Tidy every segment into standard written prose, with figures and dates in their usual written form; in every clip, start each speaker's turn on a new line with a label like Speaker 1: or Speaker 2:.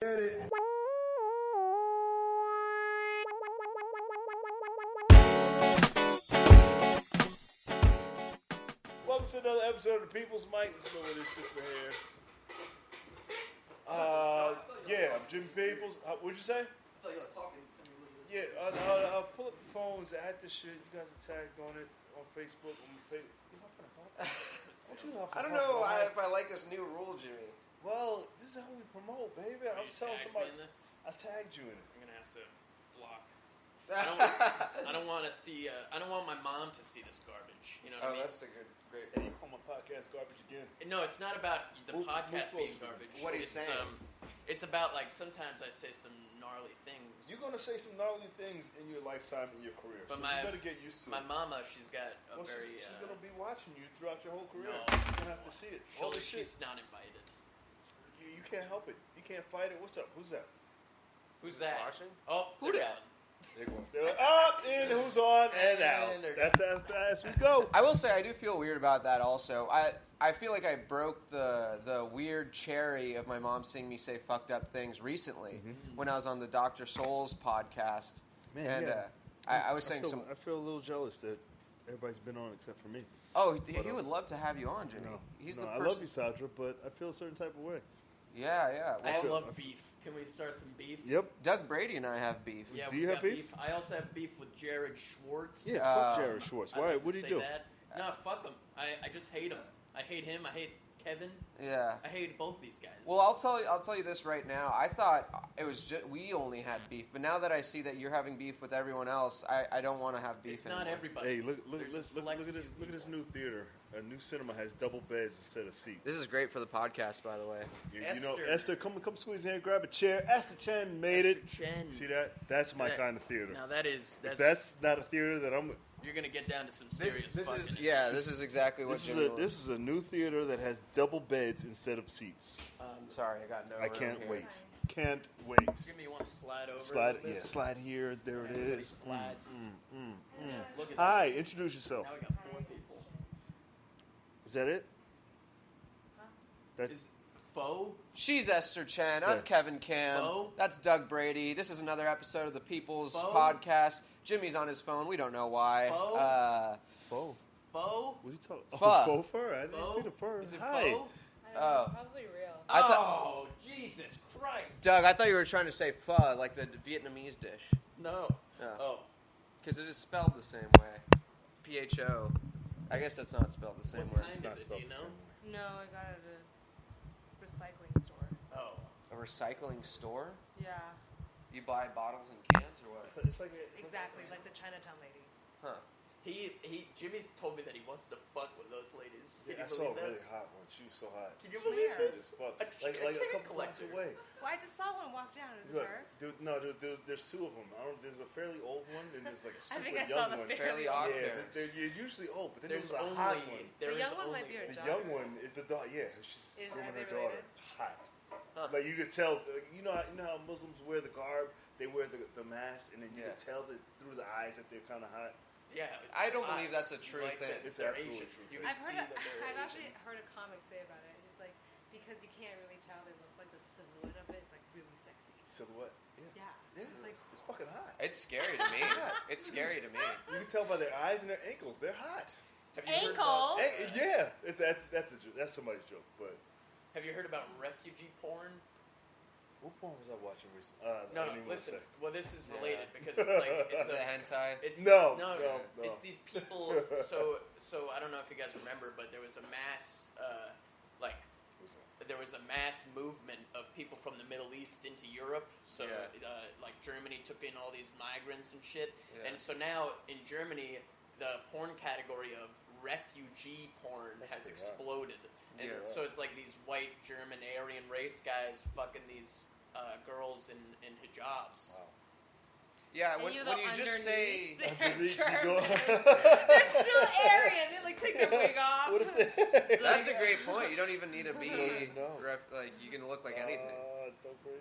Speaker 1: Get it. Welcome to another episode of the People's Mic. This is what it's just a hair. Yeah, I'm Jim Peoples. What'd you say?
Speaker 2: I thought you were talking to me.
Speaker 1: Yeah, I'll pull up the phones, add this shit. You guys are tagged on it on Facebook.
Speaker 2: I don't know if I like this new rule, Jimmy.
Speaker 1: Well, this is how we promote, baby. I was telling somebody.
Speaker 3: This?
Speaker 1: I tagged you in it.
Speaker 3: I'm gonna have to block. I don't want to see. I don't want my mom to see this garbage. You know what I mean?
Speaker 2: That's a great.
Speaker 1: And you call my podcast garbage again.
Speaker 3: No, it's not about the podcast being
Speaker 1: closer.
Speaker 3: garbage.
Speaker 2: What he's saying.
Speaker 3: It's about like sometimes I say some gnarly things.
Speaker 1: You're gonna say some gnarly things in your lifetime, in your career.
Speaker 3: But
Speaker 1: so you better get used to
Speaker 3: my
Speaker 1: it.
Speaker 3: mama, she's got a very.
Speaker 1: She's gonna be watching you throughout your whole career.
Speaker 3: No.
Speaker 1: You're gonna have to see it. All this shit.
Speaker 3: She's not invited.
Speaker 1: You can't help it. You can't fight it. What's up? Who's that?
Speaker 3: Who's that?
Speaker 2: Watching?
Speaker 3: Oh,
Speaker 2: Who
Speaker 3: they're
Speaker 2: that?
Speaker 3: gone.
Speaker 1: They're like, up, in, who's on, and out.
Speaker 3: And they're
Speaker 1: That's as fast we go.
Speaker 2: I will say I do feel weird about that. Also, I feel like I broke the weird cherry of my mom seeing me say fucked up things recently when I was on the Dr. Souls podcast.
Speaker 1: Man,
Speaker 2: and
Speaker 1: yeah.
Speaker 2: I was saying
Speaker 1: I feel a little jealous that everybody's been on except for me.
Speaker 2: Oh, he would love to have you on, Jimmy. He's the person.
Speaker 1: I love you, Sadra, but I feel a certain type of way.
Speaker 2: Yeah.
Speaker 3: I love beef. Can we start some beef?
Speaker 1: Yep.
Speaker 2: Doug Brady and I have beef.
Speaker 3: Yeah,
Speaker 1: Do
Speaker 3: we
Speaker 1: you have
Speaker 3: got
Speaker 1: beef?
Speaker 3: I also have beef with Jared Schwartz.
Speaker 1: Yeah, fuck Jared Schwartz.
Speaker 3: I'd
Speaker 1: Why?
Speaker 3: like
Speaker 1: What
Speaker 3: to
Speaker 1: did he
Speaker 3: say
Speaker 1: do?
Speaker 3: that. No, fuck him. I just hate him. I hate him. I hate Kevin.
Speaker 2: Yeah.
Speaker 3: I hate both these guys.
Speaker 2: Well, I'll tell you this right now. I thought it was we only had beef, but now that I see that you're having beef with everyone else, I don't want to have beef
Speaker 3: it's
Speaker 2: anymore.
Speaker 3: not everybody.
Speaker 1: Hey, look
Speaker 3: There's a
Speaker 1: at
Speaker 3: select
Speaker 1: this!
Speaker 3: few
Speaker 1: Look at this
Speaker 3: people.
Speaker 1: new theater. A new cinema has double beds instead of seats.
Speaker 2: This is great for the podcast, by the way.
Speaker 1: You know,
Speaker 3: Esther.
Speaker 1: Esther, come squeeze in here, grab a chair. Esther Chen made it.
Speaker 3: Esther Chen.
Speaker 1: See that? That's my kind of theater.
Speaker 3: Now
Speaker 1: If that's not a theater that I'm.
Speaker 3: you're gonna get down to some serious.
Speaker 2: This
Speaker 3: fucking
Speaker 2: this is exactly what Jimmy wants.
Speaker 1: This is a new theater that has double beds instead of seats.
Speaker 2: Sorry, I got no.
Speaker 1: I
Speaker 2: room
Speaker 1: can't
Speaker 2: here.
Speaker 1: wait. Can't wait.
Speaker 3: Jimmy, you want to slide over?
Speaker 1: Slide,
Speaker 3: a little bit?
Speaker 1: slide here. There it
Speaker 3: Everybody
Speaker 1: is.
Speaker 3: slides. Look at
Speaker 1: Hi, introduce yourself.
Speaker 3: Now we got 4 people.
Speaker 1: Is that it? That's
Speaker 3: Is Foe?
Speaker 2: She's Esther Chen.
Speaker 1: Yeah.
Speaker 2: I'm Kevin Kham.
Speaker 3: Bo?
Speaker 2: That's Doug Brady. This is another episode of the People's
Speaker 3: Bo?
Speaker 2: Podcast. Jimmy's on his phone. We don't know why.
Speaker 3: Bo?
Speaker 1: faux.
Speaker 3: Foe?
Speaker 1: What are you talking?
Speaker 2: Pho.
Speaker 1: Oh, faux fur. I didn't
Speaker 3: Foe?
Speaker 1: see the fur.
Speaker 3: Is it
Speaker 1: Hi.
Speaker 3: Foe?
Speaker 4: I don't know, it's probably real.
Speaker 2: I
Speaker 3: Oh, Jesus Christ!
Speaker 2: Doug, I thought you were trying to say pho, like the Vietnamese dish.
Speaker 3: No.
Speaker 2: Yeah.
Speaker 3: Oh.
Speaker 2: Because it is spelled the same way. P-H-O. I guess that's not spelled the same way.
Speaker 3: What kind
Speaker 1: Not
Speaker 3: is it? Do
Speaker 1: spelled
Speaker 3: you
Speaker 1: the
Speaker 3: know?
Speaker 1: same.
Speaker 4: No, I got it at a recycling store.
Speaker 3: Oh.
Speaker 2: A recycling store?
Speaker 4: Yeah,
Speaker 2: You buy bottles and cans or what?
Speaker 1: It's like
Speaker 4: exactly, like the Chinatown lady.
Speaker 2: Huh.
Speaker 3: Jimmy's told me that he wants to fuck with those ladies. Can
Speaker 1: I
Speaker 3: you
Speaker 1: saw
Speaker 3: believe
Speaker 1: a really
Speaker 3: that?
Speaker 1: hot one. She was so hot.
Speaker 3: Can you believe
Speaker 4: Where?
Speaker 3: this?
Speaker 1: Fuck.
Speaker 3: A
Speaker 1: Like a
Speaker 3: ticket
Speaker 1: couple blocks
Speaker 3: collector.
Speaker 1: away.
Speaker 4: Well, I just saw one walk down. Is it
Speaker 1: Look,
Speaker 4: her?
Speaker 1: there's two of them. There's a fairly old one and there's like a
Speaker 4: I
Speaker 1: super
Speaker 4: think I
Speaker 1: young
Speaker 4: saw the
Speaker 1: one.
Speaker 2: Fairly
Speaker 4: old
Speaker 2: odd.
Speaker 1: Yeah,
Speaker 2: parents.
Speaker 1: they're usually old, but then
Speaker 3: There's
Speaker 1: there's a
Speaker 3: only
Speaker 1: hot one.
Speaker 3: there
Speaker 4: The
Speaker 3: is
Speaker 4: young one
Speaker 3: only
Speaker 4: might be her
Speaker 1: The
Speaker 4: daughter.
Speaker 1: young one is the daughter. Yeah, she's
Speaker 4: Are
Speaker 1: grooming
Speaker 4: they
Speaker 1: her daughter.
Speaker 4: related?
Speaker 1: Hot.
Speaker 3: Huh.
Speaker 1: Like you could tell. You know how Muslims wear the garb. They wear the mask, and then you
Speaker 2: Yeah.
Speaker 1: could tell that through the eyes that they're kind of hot.
Speaker 3: Yeah.
Speaker 2: I don't believe
Speaker 3: eyes,
Speaker 2: that's a true
Speaker 3: like
Speaker 2: thing.
Speaker 3: that
Speaker 1: It's
Speaker 3: they're
Speaker 1: absolutely
Speaker 3: Asian.
Speaker 1: true.
Speaker 3: You can
Speaker 4: I've
Speaker 3: see
Speaker 4: heard.
Speaker 3: that they're
Speaker 4: I've
Speaker 3: Asian.
Speaker 4: actually heard a comic say about it. It's like because you can't really tell, they look like the silhouette of it. It's like really sexy.
Speaker 1: Silhouette. Yeah.
Speaker 4: Yeah. It's just like
Speaker 1: It's fucking hot.
Speaker 2: It's scary to me. It's scary to me.
Speaker 1: You can tell by their eyes and their ankles. They're hot.
Speaker 3: Have you heard about-
Speaker 4: ankles.
Speaker 1: Yeah, that's a joke. That's somebody's joke. But
Speaker 3: Have you heard about refugee porn?
Speaker 1: what porn was I watching recently?
Speaker 3: No,
Speaker 1: I don't even wanna
Speaker 3: listen.
Speaker 1: say.
Speaker 3: Well, this is
Speaker 2: Yeah.
Speaker 3: related because it's like
Speaker 2: Is
Speaker 3: it's
Speaker 2: it
Speaker 3: a
Speaker 2: hentai?
Speaker 3: it's
Speaker 1: No.
Speaker 3: It's these people. So I don't know if you guys remember, but there was a mass like
Speaker 1: Who's that?
Speaker 3: there was a mass movement of people from the Middle East into Europe. So
Speaker 2: Yeah.
Speaker 3: like Germany took in all these migrants and shit,
Speaker 2: Yeah.
Speaker 3: and so now in Germany the porn category of refugee porn
Speaker 1: That's
Speaker 3: has
Speaker 1: pretty hot.
Speaker 3: exploded. And
Speaker 2: Yeah.
Speaker 3: so it's like these white German Aryan race guys fucking these girls in hijabs.
Speaker 1: Wow.
Speaker 2: Yeah,
Speaker 4: And
Speaker 2: when
Speaker 4: you
Speaker 2: you
Speaker 4: look
Speaker 2: just say...
Speaker 4: underneath, they're
Speaker 1: Underneath you
Speaker 4: German.
Speaker 1: go-
Speaker 4: They're still Aryan. They like take their wig off.
Speaker 1: What if they-
Speaker 4: It's
Speaker 2: That's a
Speaker 4: like-
Speaker 2: great point. You don't even need to be...
Speaker 1: No.
Speaker 2: like, you can look like anything.
Speaker 1: Don't worry.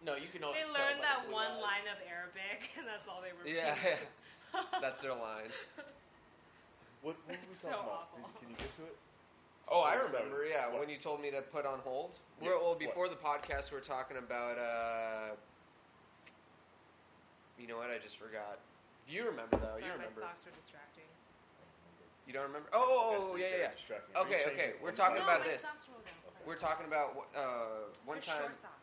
Speaker 3: No, you can always
Speaker 4: They
Speaker 3: tell
Speaker 4: learned
Speaker 3: by
Speaker 4: that
Speaker 3: the blue
Speaker 4: one
Speaker 3: eyes.
Speaker 4: line of Arabic, and that's all they repeat.
Speaker 2: Yeah, that's their line.
Speaker 1: What were we
Speaker 4: It's
Speaker 1: talking
Speaker 4: so
Speaker 1: about?
Speaker 4: awful.
Speaker 1: Can you get to it?
Speaker 2: Oh, I
Speaker 1: Before we
Speaker 2: remember.
Speaker 1: started.
Speaker 2: Yeah,
Speaker 1: What?
Speaker 2: when you told me to put on hold.
Speaker 1: Yes,
Speaker 2: Well,
Speaker 1: what?
Speaker 2: before the podcast, we were talking about. You know what? I just forgot. You remember though.
Speaker 4: Sorry,
Speaker 2: You
Speaker 4: my
Speaker 2: remember.
Speaker 4: socks are distracting.
Speaker 2: You don't remember?
Speaker 1: That's
Speaker 2: Oh,
Speaker 1: very
Speaker 2: yeah.
Speaker 1: distracting. Are you
Speaker 2: Okay,
Speaker 1: changing
Speaker 2: We're
Speaker 1: from
Speaker 2: talking
Speaker 1: the-
Speaker 4: No,
Speaker 2: about
Speaker 4: my
Speaker 2: this.
Speaker 4: socks rolled down.
Speaker 2: We're talking about one
Speaker 4: They're
Speaker 2: time.
Speaker 4: short socks.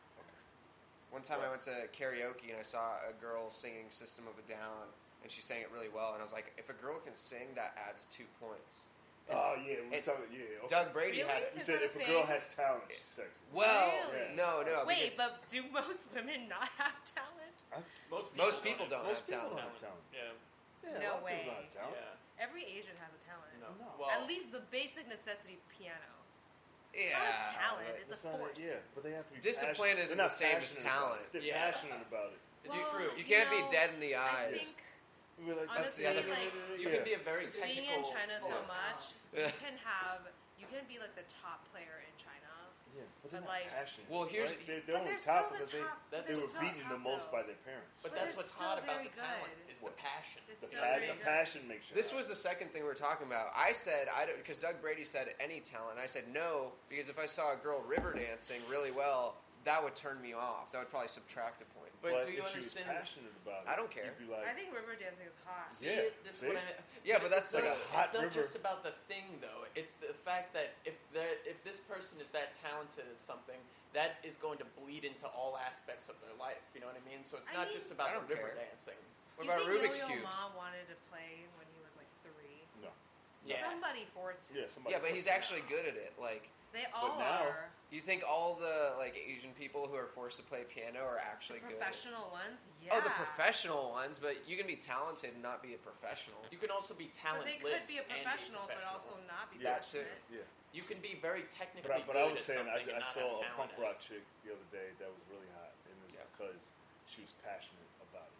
Speaker 2: One time I went to karaoke and I saw a girl singing System of a Down, and she sang it really well. And I was like, if a girl can sing, that adds 2 points.
Speaker 1: Oh yeah, we're
Speaker 2: And
Speaker 1: talking. Yeah, okay.
Speaker 2: Doug Brady
Speaker 4: Really?
Speaker 2: had it.
Speaker 1: You
Speaker 4: Is
Speaker 1: said
Speaker 4: that a
Speaker 1: if a girl
Speaker 4: thing?
Speaker 1: has talent, she's sexy.
Speaker 2: Well,
Speaker 4: Really?
Speaker 2: no.
Speaker 4: Wait,
Speaker 2: because
Speaker 4: but do most women not have talent?
Speaker 2: most people don't
Speaker 1: Most
Speaker 2: have
Speaker 1: people
Speaker 2: talent.
Speaker 1: don't have talent.
Speaker 3: Yeah.
Speaker 1: Yeah,
Speaker 4: No
Speaker 1: a lot of
Speaker 4: way.
Speaker 1: people don't have talent.
Speaker 3: Yeah.
Speaker 4: Every Asian has a talent.
Speaker 3: No.
Speaker 1: No.
Speaker 3: Well,
Speaker 4: At least the basic necessity piano.
Speaker 2: Yeah,
Speaker 4: It's not a talent,
Speaker 2: but
Speaker 4: it's
Speaker 1: That's
Speaker 4: a
Speaker 1: not
Speaker 4: force.
Speaker 1: Yeah, but they have to be
Speaker 2: Discipline
Speaker 1: passionate.
Speaker 2: isn't
Speaker 1: They're not
Speaker 2: the same as
Speaker 1: passionate about
Speaker 2: talent.
Speaker 1: it. If they're
Speaker 3: Yeah.
Speaker 1: passionate about it.
Speaker 3: it's
Speaker 4: Well,
Speaker 3: true.
Speaker 2: You can't be
Speaker 4: know,
Speaker 2: dead in the
Speaker 4: I
Speaker 2: eyes.
Speaker 4: think
Speaker 1: We're like,
Speaker 4: Honestly,
Speaker 2: the other
Speaker 4: like,
Speaker 3: You can be a very technical.
Speaker 4: being in China so
Speaker 3: talent.
Speaker 4: much,
Speaker 2: Yeah.
Speaker 4: you can be like the top player in China.
Speaker 1: yeah, but they're
Speaker 4: but,
Speaker 1: not
Speaker 4: like-
Speaker 1: passionate.
Speaker 2: Well, here's-
Speaker 1: right? they're
Speaker 4: But
Speaker 1: only
Speaker 4: they're
Speaker 1: top
Speaker 4: still the
Speaker 1: because
Speaker 4: top.
Speaker 3: That
Speaker 1: they
Speaker 3: they're
Speaker 1: were
Speaker 4: still
Speaker 1: beaten the
Speaker 4: top,
Speaker 1: most
Speaker 4: though.
Speaker 1: by their parents.
Speaker 3: But
Speaker 4: But
Speaker 3: that's
Speaker 4: they're
Speaker 3: what's
Speaker 4: still
Speaker 3: hot about
Speaker 4: very
Speaker 3: the talent
Speaker 4: good.
Speaker 3: is the passion.
Speaker 4: They're
Speaker 1: The,
Speaker 4: still
Speaker 1: pa-
Speaker 4: very
Speaker 1: the
Speaker 4: good.
Speaker 1: passion makes you.
Speaker 2: This
Speaker 1: happy.
Speaker 2: was the second thing we were talking about. I said, I don't, because Doug Brady said any talent. I said no, because if I saw a girl river dancing really well, that would turn me off. That would probably subtract a point.
Speaker 3: But do you
Speaker 1: if she was
Speaker 3: understand?
Speaker 1: passionate about it,
Speaker 2: I don't care.
Speaker 1: You'd be like,
Speaker 4: I think river dancing is hot.
Speaker 3: See,
Speaker 1: Yeah,
Speaker 3: this
Speaker 1: see?
Speaker 3: is what I mean.
Speaker 2: Yeah, but that's
Speaker 3: it's
Speaker 2: like
Speaker 3: not,
Speaker 2: a
Speaker 1: hot
Speaker 3: it's not
Speaker 1: river.
Speaker 3: just about the thing, though. It's the fact that if this person is that talented at something, that is going to bleed into all aspects of their life. You know what I mean? So it's
Speaker 4: I
Speaker 3: not
Speaker 4: mean-
Speaker 3: just
Speaker 2: I
Speaker 3: about
Speaker 2: don't
Speaker 3: the river
Speaker 2: care.
Speaker 3: dancing.
Speaker 2: What
Speaker 4: You
Speaker 2: about
Speaker 4: think
Speaker 2: Rubik's
Speaker 4: Yo-Yo
Speaker 2: cubes?
Speaker 4: Ma wanted to play when he was like 3?
Speaker 1: no.
Speaker 3: Yeah.
Speaker 4: Somebody forced him.
Speaker 1: Yeah, somebody.
Speaker 2: Yeah, but he's
Speaker 1: forced
Speaker 2: actually good at it. Like,
Speaker 4: They all
Speaker 1: now-
Speaker 4: are.
Speaker 2: you think all the like Asian people who are forced to play piano are actually good?
Speaker 4: Professional ones? Yeah.
Speaker 2: Oh, the professional ones, but you can be talented and not be a professional.
Speaker 3: You can also be
Speaker 4: But
Speaker 3: talentless.
Speaker 4: they could be a
Speaker 3: and
Speaker 4: professional, but also not be
Speaker 2: That too.
Speaker 4: passionate.
Speaker 1: Yeah,
Speaker 3: You can be very technically
Speaker 1: but
Speaker 3: good
Speaker 1: I was
Speaker 3: at
Speaker 1: saying,
Speaker 3: something and
Speaker 1: I
Speaker 3: not
Speaker 1: saw
Speaker 3: have
Speaker 1: a
Speaker 3: talent
Speaker 1: punk
Speaker 3: at it.
Speaker 1: rock chick the other day that was really hot, and it was
Speaker 2: Yeah.
Speaker 1: because she was passionate about it.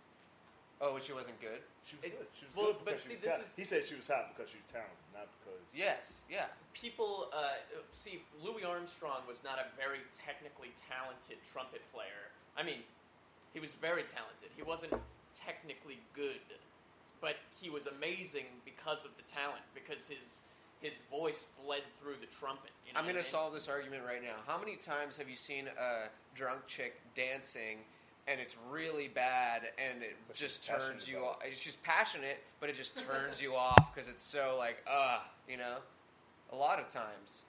Speaker 2: Oh, and she wasn't good?
Speaker 1: She was good. She was
Speaker 3: well,
Speaker 1: good
Speaker 3: but
Speaker 1: because
Speaker 3: see,
Speaker 1: she was
Speaker 3: this
Speaker 1: talented.
Speaker 3: is-
Speaker 1: He said she was hot because she was talented, not because.
Speaker 2: Yes, yeah.
Speaker 3: People see Louis Armstrong was not a very technically talented trumpet player. I mean, he was very talented. He wasn't technically good, but he was amazing because of the talent, because his voice bled through the trumpet. You know
Speaker 2: I'm
Speaker 3: what
Speaker 2: going
Speaker 3: I
Speaker 2: to
Speaker 3: mean?
Speaker 2: solve this argument right now. How many times have you seen a drunk chick dancing and it's really bad and it
Speaker 1: But
Speaker 2: just
Speaker 1: she's passionate
Speaker 2: turns you
Speaker 1: about
Speaker 2: off? It's just passionate, but it just turns you off because it's so like, you know? A lot of times.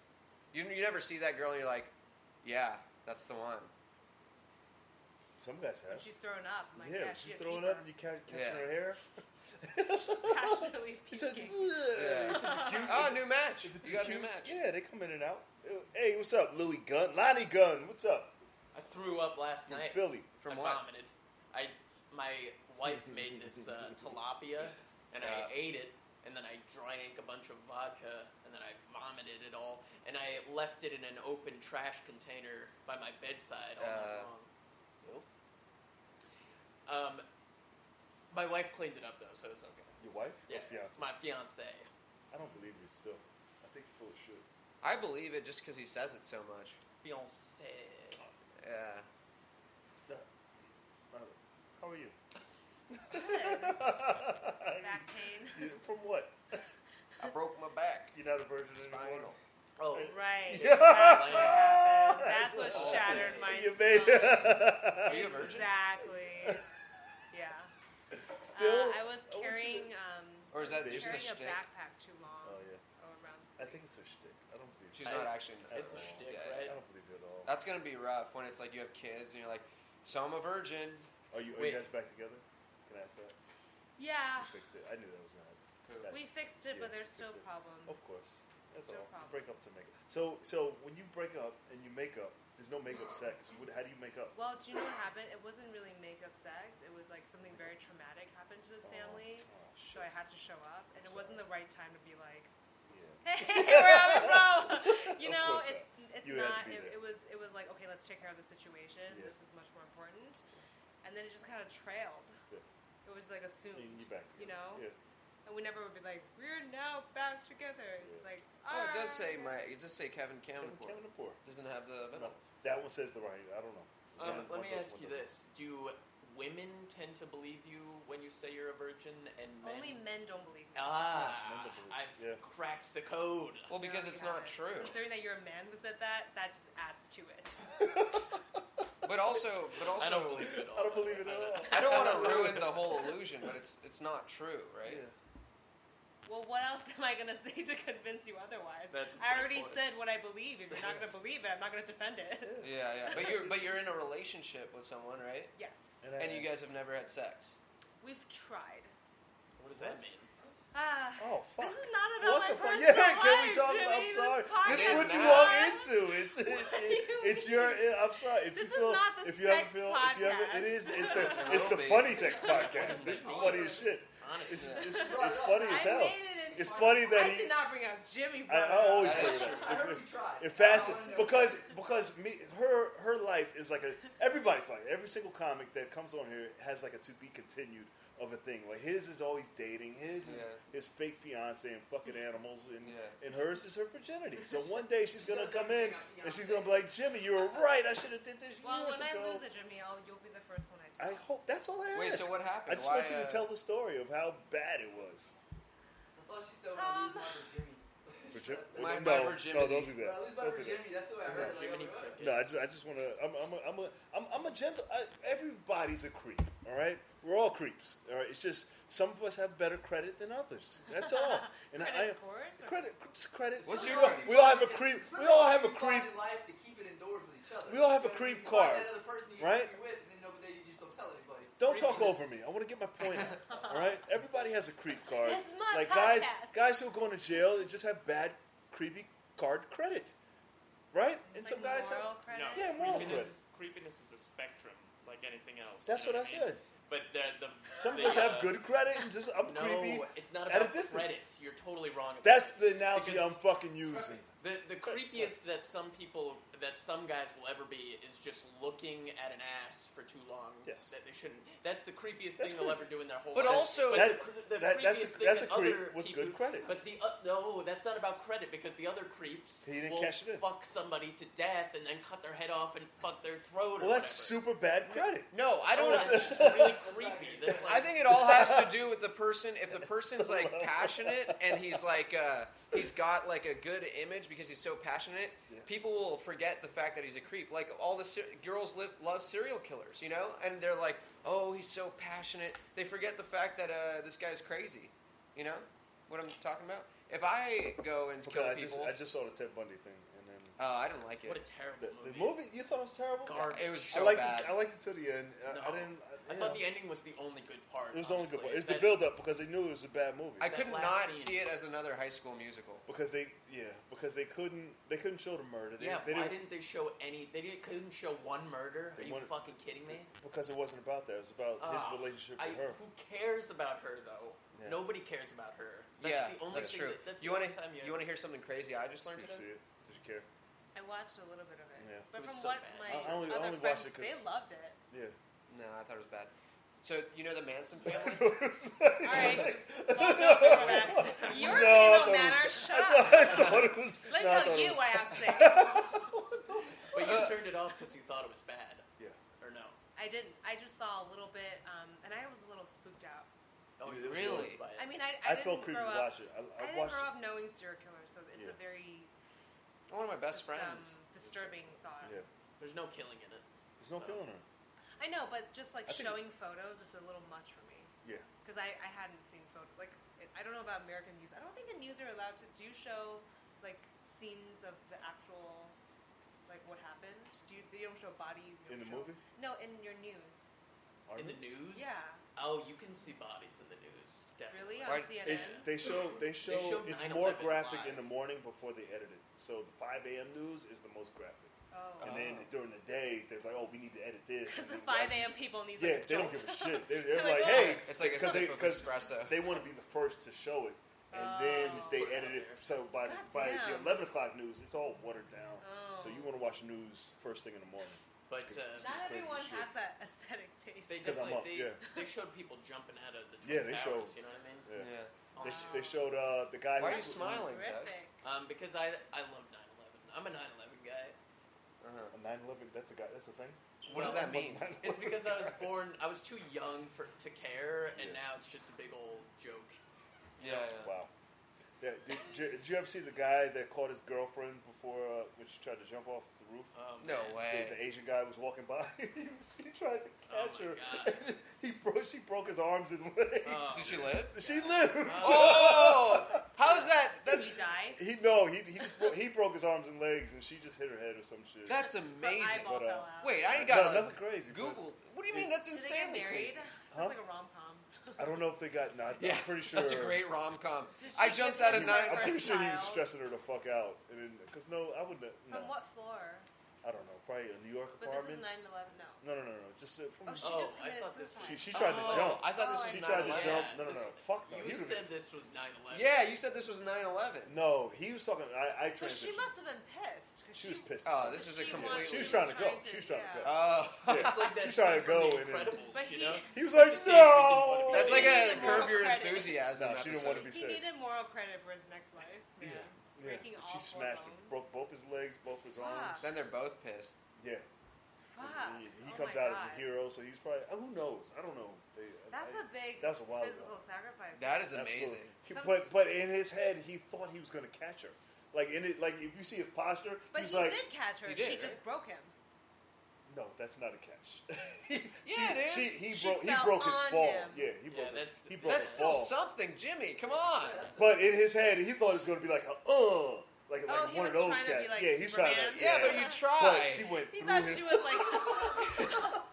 Speaker 2: You never see that girl and you're like, yeah, that's the one.
Speaker 1: Some guys have.
Speaker 4: She's throwing up. I'm like,
Speaker 1: Yeah,
Speaker 4: yeah,
Speaker 1: she's
Speaker 4: she a
Speaker 1: throwing
Speaker 4: keeper.
Speaker 1: up and you catching
Speaker 2: Yeah.
Speaker 1: her hair.
Speaker 4: She's passionately
Speaker 1: She said,
Speaker 4: puking.
Speaker 2: Yeah.
Speaker 1: if it's cute.
Speaker 2: Oh, new match.
Speaker 1: If it's
Speaker 2: You got a
Speaker 1: cute,
Speaker 2: new match.
Speaker 1: yeah, they come in and out. Hey, what's up, Louis Gunn? Lonnie Gunn, what's up?
Speaker 3: I threw up last
Speaker 1: From
Speaker 3: night.
Speaker 1: Philly.
Speaker 2: From
Speaker 3: I
Speaker 2: what?
Speaker 3: vomited. My wife made this tilapia, and I ate it, and then I drank a bunch of vodka, and then I vomited it all, and I left it in an open trash container by my bedside all night long. My wife cleaned it up though, so it's okay.
Speaker 1: Your wife?
Speaker 3: Yeah,
Speaker 1: Or fiance?
Speaker 3: my fiance.
Speaker 1: I don't believe you still. I think you're full of shit.
Speaker 2: I believe it just because he says it so much.
Speaker 3: Fiance.
Speaker 2: Yeah.
Speaker 1: How are you?
Speaker 4: Good. Back pain.
Speaker 1: From what?
Speaker 2: I broke my back.
Speaker 1: You're not a virgin
Speaker 2: Spinal.
Speaker 1: anymore?
Speaker 3: Oh,
Speaker 4: Right.
Speaker 1: Yeah.
Speaker 4: That's what happened. That's what
Speaker 1: Oh.
Speaker 4: shattered my
Speaker 1: You made
Speaker 2: Are you a virgin?
Speaker 4: Exactly. Yeah.
Speaker 1: Still?
Speaker 4: I was
Speaker 1: I want you
Speaker 4: carrying
Speaker 2: Or is that just a
Speaker 4: carrying a
Speaker 2: shtick?
Speaker 4: backpack too long.
Speaker 1: Oh, yeah.
Speaker 4: Around the
Speaker 1: I
Speaker 4: city.
Speaker 1: think it's a shtick. I don't believe
Speaker 2: She's
Speaker 1: you.
Speaker 2: not actually.
Speaker 3: it's a
Speaker 1: Oh,
Speaker 3: shtick,
Speaker 2: yeah,
Speaker 3: right?
Speaker 1: I don't believe you at all.
Speaker 2: That's gonna be rough when it's like you have kids and you're like, so I'm a virgin.
Speaker 1: Are you
Speaker 3: Wait.
Speaker 1: guys back together? Can I ask that?
Speaker 4: Yeah.
Speaker 1: You fixed it. I knew that was going to happen.
Speaker 4: We fixed it, but
Speaker 1: Yeah,
Speaker 4: there's still
Speaker 1: fixed it.
Speaker 4: problems.
Speaker 1: Of course. That's
Speaker 4: Still
Speaker 1: all. You
Speaker 4: problems.
Speaker 1: break up to make up. So when you break up and you make up, there's no make up sex. How do you make up?
Speaker 4: Well, do you know what happened? It wasn't really makeup sex. It was like something very traumatic happened to his family. So I had to show up, and it wasn't the right time to be like,
Speaker 1: Yeah.
Speaker 4: "Hey, we're having a problem." You
Speaker 1: Of
Speaker 4: know,
Speaker 1: course
Speaker 4: it's
Speaker 1: You had to
Speaker 4: not.
Speaker 1: be there.
Speaker 4: It was like, okay, let's take care of the situation.
Speaker 1: Yeah.
Speaker 4: This is much more important. And then it just kind of trailed.
Speaker 1: Yeah.
Speaker 4: It was like assumed.
Speaker 1: You back together.
Speaker 4: You know?
Speaker 1: Yeah.
Speaker 4: And we never would be like, we're now back together. It's
Speaker 1: Yeah.
Speaker 4: like,
Speaker 2: Oh, it does say
Speaker 4: "Alright."
Speaker 2: it does say Kevin
Speaker 1: Kevin
Speaker 2: Kaminapur.
Speaker 1: Kaminapur.
Speaker 2: Doesn't have the
Speaker 1: No, that one says the right. I don't know.
Speaker 3: Let
Speaker 1: One
Speaker 3: me
Speaker 1: does,
Speaker 3: ask
Speaker 1: one
Speaker 3: you
Speaker 1: doesn't.
Speaker 3: this: Do women tend to believe you when you say you're a virgin, and men?
Speaker 4: Only men don't believe me.
Speaker 3: Ah,
Speaker 1: men don't believe.
Speaker 3: I've
Speaker 1: Yeah.
Speaker 3: cracked the code.
Speaker 2: Well, because
Speaker 4: No,
Speaker 2: it's
Speaker 4: you
Speaker 2: not
Speaker 4: haven't.
Speaker 2: true.
Speaker 4: Considering that you're a man who said that just adds to it.
Speaker 2: But also,
Speaker 3: I don't believe it at all.
Speaker 1: I don't believe it at all.
Speaker 2: I don't want to ruin the whole illusion, but it's not true, right?
Speaker 1: Yeah.
Speaker 4: Well, what else am I going to say to convince you otherwise?
Speaker 3: That's a
Speaker 4: I
Speaker 3: good
Speaker 4: already
Speaker 3: point.
Speaker 4: said what I believe. If you're not going to believe it, I'm not going to defend it.
Speaker 2: Yeah. But you're in a relationship with someone, right?
Speaker 4: Yes.
Speaker 2: And you guys have never had sex.
Speaker 4: We've tried.
Speaker 3: What does that mean?
Speaker 1: Oh, fuck.
Speaker 4: This is not about
Speaker 1: What
Speaker 4: my
Speaker 1: the fuck?
Speaker 4: personal
Speaker 1: Yeah, can we
Speaker 4: life,
Speaker 1: talk
Speaker 4: Jimmy.
Speaker 1: about? I'm sorry. This is
Speaker 2: It
Speaker 1: what you
Speaker 2: matters.
Speaker 1: walk into. It's
Speaker 4: you
Speaker 1: your. I'm sorry. If
Speaker 4: This
Speaker 1: you
Speaker 4: is
Speaker 1: feel,
Speaker 4: not the
Speaker 1: if you ever
Speaker 4: sex
Speaker 1: feel, if you ever, it
Speaker 4: podcast.
Speaker 1: is. It's
Speaker 2: It
Speaker 1: the
Speaker 2: will be.
Speaker 1: funny sex podcast. This is funny as shit.
Speaker 3: Honestly.
Speaker 1: It's funny as
Speaker 4: I
Speaker 1: hell.
Speaker 4: made it into
Speaker 1: It's funny that
Speaker 4: I
Speaker 1: he.
Speaker 4: did not bring up Jimmy.
Speaker 1: I always
Speaker 2: That
Speaker 1: bring
Speaker 2: is
Speaker 1: it
Speaker 2: true.
Speaker 1: up.
Speaker 5: I heard you tried.
Speaker 1: If fast because her life is like everybody's life. Every single comic that comes on here has like a to be continued of a thing. Like his is always dating. His is his fake fiance and fucking animals, and hers is her virginity. So one day she's gonna come in and she's gonna be like, Jimmy, you were right. I should have did this
Speaker 4: Well,
Speaker 1: years
Speaker 4: when I
Speaker 1: ago.
Speaker 4: lose it, Jimmy, you'll be the first one I
Speaker 1: I
Speaker 4: tell.
Speaker 1: hope that's all I ask.
Speaker 2: Wait, so what happened?
Speaker 1: I just want you to tell the story of how bad it was.
Speaker 5: I thought she said when I lose my virginity.
Speaker 2: My
Speaker 1: No,
Speaker 2: virginity.
Speaker 1: don't do
Speaker 5: When
Speaker 1: that.
Speaker 5: I lose my
Speaker 1: Don't do that.
Speaker 5: virginity, that's the way I heard it.
Speaker 3: Jiminy
Speaker 5: Like,
Speaker 3: Cricket.
Speaker 1: No, I just want to. I'm a gentle. Everybody's a creep. All right, we're all creeps. All right, it's just some of us have better credit than others. That's all. And
Speaker 4: Credit scores? Or?
Speaker 1: credit.
Speaker 2: What's
Speaker 1: we
Speaker 2: your
Speaker 1: all,
Speaker 2: credit
Speaker 1: we all have a creep. We all have a
Speaker 5: you
Speaker 1: creep.
Speaker 5: find in life to keep it indoors with each other.
Speaker 1: We all have a
Speaker 5: You know,
Speaker 1: creep
Speaker 5: you find
Speaker 1: card,
Speaker 5: that other person you
Speaker 1: right?
Speaker 5: you're with, and then nobody, you just don't tell anybody.
Speaker 1: Don't talk
Speaker 5: Creepiness.
Speaker 1: over me. I want to get my point out. All right, everybody has a creep card.
Speaker 4: It's my
Speaker 1: Like
Speaker 4: podcast.
Speaker 1: guys who are going to jail, they just have bad creepy card credit, right? And some
Speaker 4: Like
Speaker 1: guys have.
Speaker 4: moral credit?
Speaker 6: No,
Speaker 1: Yeah, moral
Speaker 6: creepiness is a spectrum, like anything else.
Speaker 1: That's
Speaker 6: you know
Speaker 1: what I
Speaker 6: mean?
Speaker 1: said.
Speaker 6: But
Speaker 1: Some of us have good credit, and just I'm
Speaker 3: No,
Speaker 1: creepy.
Speaker 3: it's not
Speaker 1: at a
Speaker 3: about
Speaker 1: distance.
Speaker 3: credit. You're totally wrong about
Speaker 1: That's
Speaker 3: this.
Speaker 1: the analogy
Speaker 3: Because
Speaker 1: I'm fucking using.
Speaker 3: The creepiest that some guys will ever be is just looking at an ass for too long.
Speaker 1: Yes.
Speaker 3: That they shouldn't. That's the creepiest
Speaker 1: That's
Speaker 3: thing they'll
Speaker 1: creepy.
Speaker 3: ever do in their whole
Speaker 2: But
Speaker 3: life.
Speaker 2: also-
Speaker 3: but the
Speaker 1: that's
Speaker 3: creepiest
Speaker 1: a
Speaker 3: thing that
Speaker 1: creep
Speaker 3: other
Speaker 1: with
Speaker 3: people,
Speaker 1: good credit.
Speaker 3: But no, that's not about credit because the other creeps
Speaker 1: He didn't
Speaker 3: will
Speaker 1: cash it in.
Speaker 3: fuck somebody to death and then cut their head off and fuck their throat.
Speaker 1: Well,
Speaker 3: or
Speaker 1: that's
Speaker 3: whatever.
Speaker 1: super bad credit.
Speaker 2: No, I don't.
Speaker 3: That's just really creepy. That's
Speaker 2: I
Speaker 3: like,
Speaker 2: think it all has to do with the person. If the person's like passionate and he's like he's got like a good image because he's so passionate, people will forget the fact that he's a creep. Like all the girls love serial killers, you know, and they're like, oh, he's so passionate. They forget the fact that this guy's crazy. You know what I'm talking about? If I go and kill people,
Speaker 1: I just saw the Ted Bundy thing, and then
Speaker 2: I didn't like it.
Speaker 3: what a terrible
Speaker 1: the
Speaker 3: movie.
Speaker 1: movie. You thought it was terrible?
Speaker 3: Garbage.
Speaker 2: It was
Speaker 1: I
Speaker 2: so
Speaker 1: liked
Speaker 2: bad.
Speaker 1: it. I liked it to the end.
Speaker 3: No.
Speaker 1: I didn't.
Speaker 3: I thought the ending was the only good part.
Speaker 1: It was the only good
Speaker 3: honestly.
Speaker 1: part. It was the
Speaker 3: That-
Speaker 1: build up because they knew it was a bad movie.
Speaker 2: I could
Speaker 3: last
Speaker 2: not
Speaker 3: scene.
Speaker 2: see it as another High School Musical.
Speaker 1: because they couldn't show the murder. They
Speaker 3: why
Speaker 1: didn't,
Speaker 3: didn't they show any? Couldn't show one murder. Are
Speaker 1: They
Speaker 3: you
Speaker 1: wanted-
Speaker 3: fucking kidding me?
Speaker 1: because it wasn't about that. It was about his relationship with her.
Speaker 3: Who cares about her though?
Speaker 1: Yeah.
Speaker 3: Nobody cares about her. That's
Speaker 2: Yeah,
Speaker 3: the only
Speaker 2: that's
Speaker 3: thing
Speaker 2: true.
Speaker 3: that's
Speaker 2: You
Speaker 3: the
Speaker 2: want
Speaker 3: only time
Speaker 2: to hear something crazy I just learned
Speaker 1: Did you
Speaker 2: today?
Speaker 1: see it? Did you care?
Speaker 4: I watched a little bit of it.
Speaker 1: Yeah.
Speaker 4: But
Speaker 3: It was
Speaker 4: from
Speaker 3: so
Speaker 4: what
Speaker 3: bad.
Speaker 4: my
Speaker 1: I only
Speaker 4: other
Speaker 1: watched
Speaker 4: friends,
Speaker 1: it 'cause-
Speaker 4: they loved it.
Speaker 1: Yeah.
Speaker 2: No, I thought it was bad. So you know the Manson family?
Speaker 4: All right, well, don't say for that. You're
Speaker 1: No,
Speaker 4: being
Speaker 1: I
Speaker 4: no
Speaker 1: thought it
Speaker 4: manner.
Speaker 1: was-
Speaker 4: Shut
Speaker 1: I
Speaker 4: up.
Speaker 1: thought it was.
Speaker 4: Let me
Speaker 1: no, I
Speaker 4: tell
Speaker 1: thought it
Speaker 4: you
Speaker 1: was-
Speaker 4: what I have to say.
Speaker 3: But you turned it off because you thought it was bad.
Speaker 1: Yeah.
Speaker 3: Or no?
Speaker 4: I didn't. I just saw a little bit, and I was a little spooked out.
Speaker 3: Oh,
Speaker 1: It
Speaker 3: you
Speaker 1: was
Speaker 3: really?
Speaker 1: really-
Speaker 4: I mean, I
Speaker 1: I
Speaker 4: didn't
Speaker 1: felt creepy
Speaker 4: grow up.
Speaker 1: watching it.
Speaker 4: I
Speaker 1: I
Speaker 4: didn't
Speaker 1: watched
Speaker 4: grow
Speaker 1: it.
Speaker 4: up knowing serial killers, so it's
Speaker 1: Yeah.
Speaker 4: a very
Speaker 2: One of my best
Speaker 4: just,
Speaker 2: friends.
Speaker 4: disturbing thought.
Speaker 1: Yeah.
Speaker 3: There's no killing in it.
Speaker 1: There's no
Speaker 3: So-
Speaker 1: killing her.
Speaker 4: I know, but just like
Speaker 1: I think-
Speaker 4: showing photos, it's a little much for me.
Speaker 1: Yeah.
Speaker 4: Because I hadn't seen photos. Like, I don't know about American news. I don't think the news are allowed to do show, like, scenes of the actual, like, what happened. You don't show bodies. You
Speaker 1: In
Speaker 4: don't
Speaker 1: the
Speaker 4: show,
Speaker 1: movie?
Speaker 4: No, in your news.
Speaker 1: Our
Speaker 3: In the
Speaker 1: news?
Speaker 3: news?
Speaker 4: Yeah.
Speaker 3: Oh, you can see bodies in the news. Definitely.
Speaker 4: Really? On
Speaker 2: Right.
Speaker 4: CNN?
Speaker 1: It's they show
Speaker 3: show
Speaker 1: it's
Speaker 3: 9/11
Speaker 1: more graphic
Speaker 3: live.
Speaker 1: in the morning before they edit it. So the 5 a.m. news is the most graphic,
Speaker 4: oh.
Speaker 1: and then during the day they're like, oh, we need to edit this.
Speaker 4: Because
Speaker 1: and
Speaker 4: the
Speaker 1: then
Speaker 4: 5 a.m. people need
Speaker 1: Yeah,
Speaker 4: like a
Speaker 1: they don't
Speaker 4: jolt.
Speaker 1: give a shit. They're
Speaker 4: Like,
Speaker 1: like,
Speaker 4: oh.
Speaker 1: hey,
Speaker 2: It's like a
Speaker 1: because
Speaker 2: sip of espresso.
Speaker 1: they want to be the first to show it, and then
Speaker 4: Oh.
Speaker 1: they edit it. So by
Speaker 4: God
Speaker 1: the
Speaker 4: damn.
Speaker 1: 11 o'clock news, it's all watered down.
Speaker 4: Oh.
Speaker 1: So you want to watch the news first thing in the morning.
Speaker 3: But
Speaker 1: Some
Speaker 4: Not
Speaker 1: crazy
Speaker 4: everyone
Speaker 1: shit.
Speaker 4: has that aesthetic taste.
Speaker 3: they
Speaker 1: 'Cause I'm
Speaker 3: definitely
Speaker 1: up,
Speaker 3: they showed people jumping out of the
Speaker 1: Yeah,
Speaker 3: Twin
Speaker 1: they
Speaker 3: Towers.
Speaker 1: showed-
Speaker 3: You know what I mean?
Speaker 1: Yeah.
Speaker 2: Yeah.
Speaker 1: They showed the guy.
Speaker 2: Why are
Speaker 1: who-
Speaker 2: you smiling, Doug?
Speaker 4: Horrific.
Speaker 3: Because I love 9/11. I'm a 9/11 guy.
Speaker 2: Uh-huh.
Speaker 1: A 9/11. That's a guy. That's a thing.
Speaker 2: What does that mean?
Speaker 3: It's because I was too young to care, and now it's just a big old joke.
Speaker 2: Yeah.
Speaker 1: Wow. Yeah. Did you ever see the guy that caught his girlfriend before when she tried to jump off the roof?
Speaker 2: No way.
Speaker 1: The Asian guy was walking by. he tried to catch her.
Speaker 3: God.
Speaker 1: She broke his arms and legs.
Speaker 2: Did she live?
Speaker 1: She lived.
Speaker 2: Oh! How is that?
Speaker 4: Did
Speaker 2: That's
Speaker 4: he die?
Speaker 1: He broke his arms and legs, and she just hit her head or some shit.
Speaker 2: that's
Speaker 4: Her
Speaker 2: amazing.
Speaker 4: eyeball
Speaker 1: But,
Speaker 4: fell out.
Speaker 2: Wait, I ain't
Speaker 1: No,
Speaker 2: got
Speaker 1: nothing crazy. but
Speaker 2: Google. What do you mean? That's
Speaker 4: Did they get
Speaker 2: insanely
Speaker 4: married?
Speaker 2: crazy.
Speaker 4: Sounds like a rom-com.
Speaker 1: I don't know if they got. I'm pretty sure.
Speaker 2: That's a great rom-com.
Speaker 4: Did she
Speaker 2: I jumped
Speaker 4: give
Speaker 2: out of
Speaker 4: him
Speaker 2: nine.
Speaker 4: her
Speaker 1: I'm pretty
Speaker 4: first
Speaker 1: sure he was
Speaker 4: child?
Speaker 1: stressing her the fuck out, because I wouldn't. No,
Speaker 4: From what floor?
Speaker 1: I don't know. Probably a New York
Speaker 4: But this is
Speaker 1: apartment.
Speaker 4: 9/11. No.
Speaker 1: No. Just from.
Speaker 4: Oh, she
Speaker 3: Oh,
Speaker 4: just
Speaker 3: I
Speaker 4: committed
Speaker 3: thought this
Speaker 4: suicide.
Speaker 1: She tried to jump.
Speaker 2: I thought this
Speaker 4: Oh,
Speaker 2: was
Speaker 1: She
Speaker 2: 9/11.
Speaker 1: tried to jump.
Speaker 3: Yeah,
Speaker 1: No.
Speaker 3: this-
Speaker 1: Fuck no.
Speaker 3: You said this was 9/11.
Speaker 2: Yeah, you said this was 9/11.
Speaker 1: No, he was talking. I
Speaker 4: So she
Speaker 1: transitioned.
Speaker 4: must have been pissed. 'cause
Speaker 1: She was pissed.
Speaker 2: Oh, this is a
Speaker 4: She
Speaker 2: complete.
Speaker 4: wanted-
Speaker 1: She was trying to go. She was trying to go.
Speaker 2: Oh,
Speaker 1: Yeah.
Speaker 3: It's like that
Speaker 1: She's trying to
Speaker 3: scene from
Speaker 1: go
Speaker 3: The
Speaker 1: and then-
Speaker 3: Incredibles,
Speaker 4: But
Speaker 3: you know?
Speaker 1: He was like,
Speaker 3: Just to see if we didn't want to
Speaker 1: no.
Speaker 3: be
Speaker 2: that's
Speaker 3: saved.
Speaker 2: like a
Speaker 4: needed moral
Speaker 2: Curb Your
Speaker 4: credit.
Speaker 2: Enthusiasm.
Speaker 1: Nah, she didn't want to be
Speaker 4: He
Speaker 1: saved.
Speaker 4: needed moral credit for his next life. Man.
Speaker 1: Yeah.
Speaker 4: Breaking
Speaker 1: Yeah.
Speaker 4: all
Speaker 1: She
Speaker 4: four
Speaker 1: smashed him.
Speaker 4: bones.
Speaker 1: Broke both his legs, both his arms.
Speaker 2: Then they're both pissed.
Speaker 1: Yeah.
Speaker 4: Fuck.
Speaker 1: He
Speaker 4: Oh
Speaker 1: comes
Speaker 4: my
Speaker 1: out
Speaker 4: God.
Speaker 1: as a hero, so he's probably. Who knows? I don't know.
Speaker 4: That's a big
Speaker 1: that was a while ago.
Speaker 4: physical sacrifice.
Speaker 2: That is
Speaker 1: Absolutely.
Speaker 2: amazing.
Speaker 1: But in his head, he thought he was going to catch her. Like if you see his posture,
Speaker 4: But
Speaker 1: he's
Speaker 4: he
Speaker 1: like,
Speaker 4: did catch her.
Speaker 2: He did,
Speaker 4: She
Speaker 2: right?
Speaker 4: just broke him.
Speaker 1: no, that's not a catch.
Speaker 2: Yeah, it is.
Speaker 1: He
Speaker 4: She
Speaker 1: broke
Speaker 4: fell
Speaker 1: his
Speaker 4: on
Speaker 1: fall.
Speaker 4: him.
Speaker 1: Yeah, he broke.
Speaker 3: that's-
Speaker 1: He broke
Speaker 2: That's
Speaker 1: his
Speaker 2: still
Speaker 1: fall.
Speaker 2: something, Jimmy. Come on.
Speaker 1: But in his head, he thought it was going to be like like
Speaker 4: Oh, he
Speaker 1: one of
Speaker 4: was
Speaker 1: those
Speaker 4: trying to
Speaker 1: cats.
Speaker 4: be like
Speaker 1: yeah, he's trying to.
Speaker 4: Superman?
Speaker 2: Yeah, but you
Speaker 1: But
Speaker 2: try.
Speaker 1: she went
Speaker 4: He
Speaker 1: through
Speaker 4: thought
Speaker 1: him.
Speaker 4: she was like.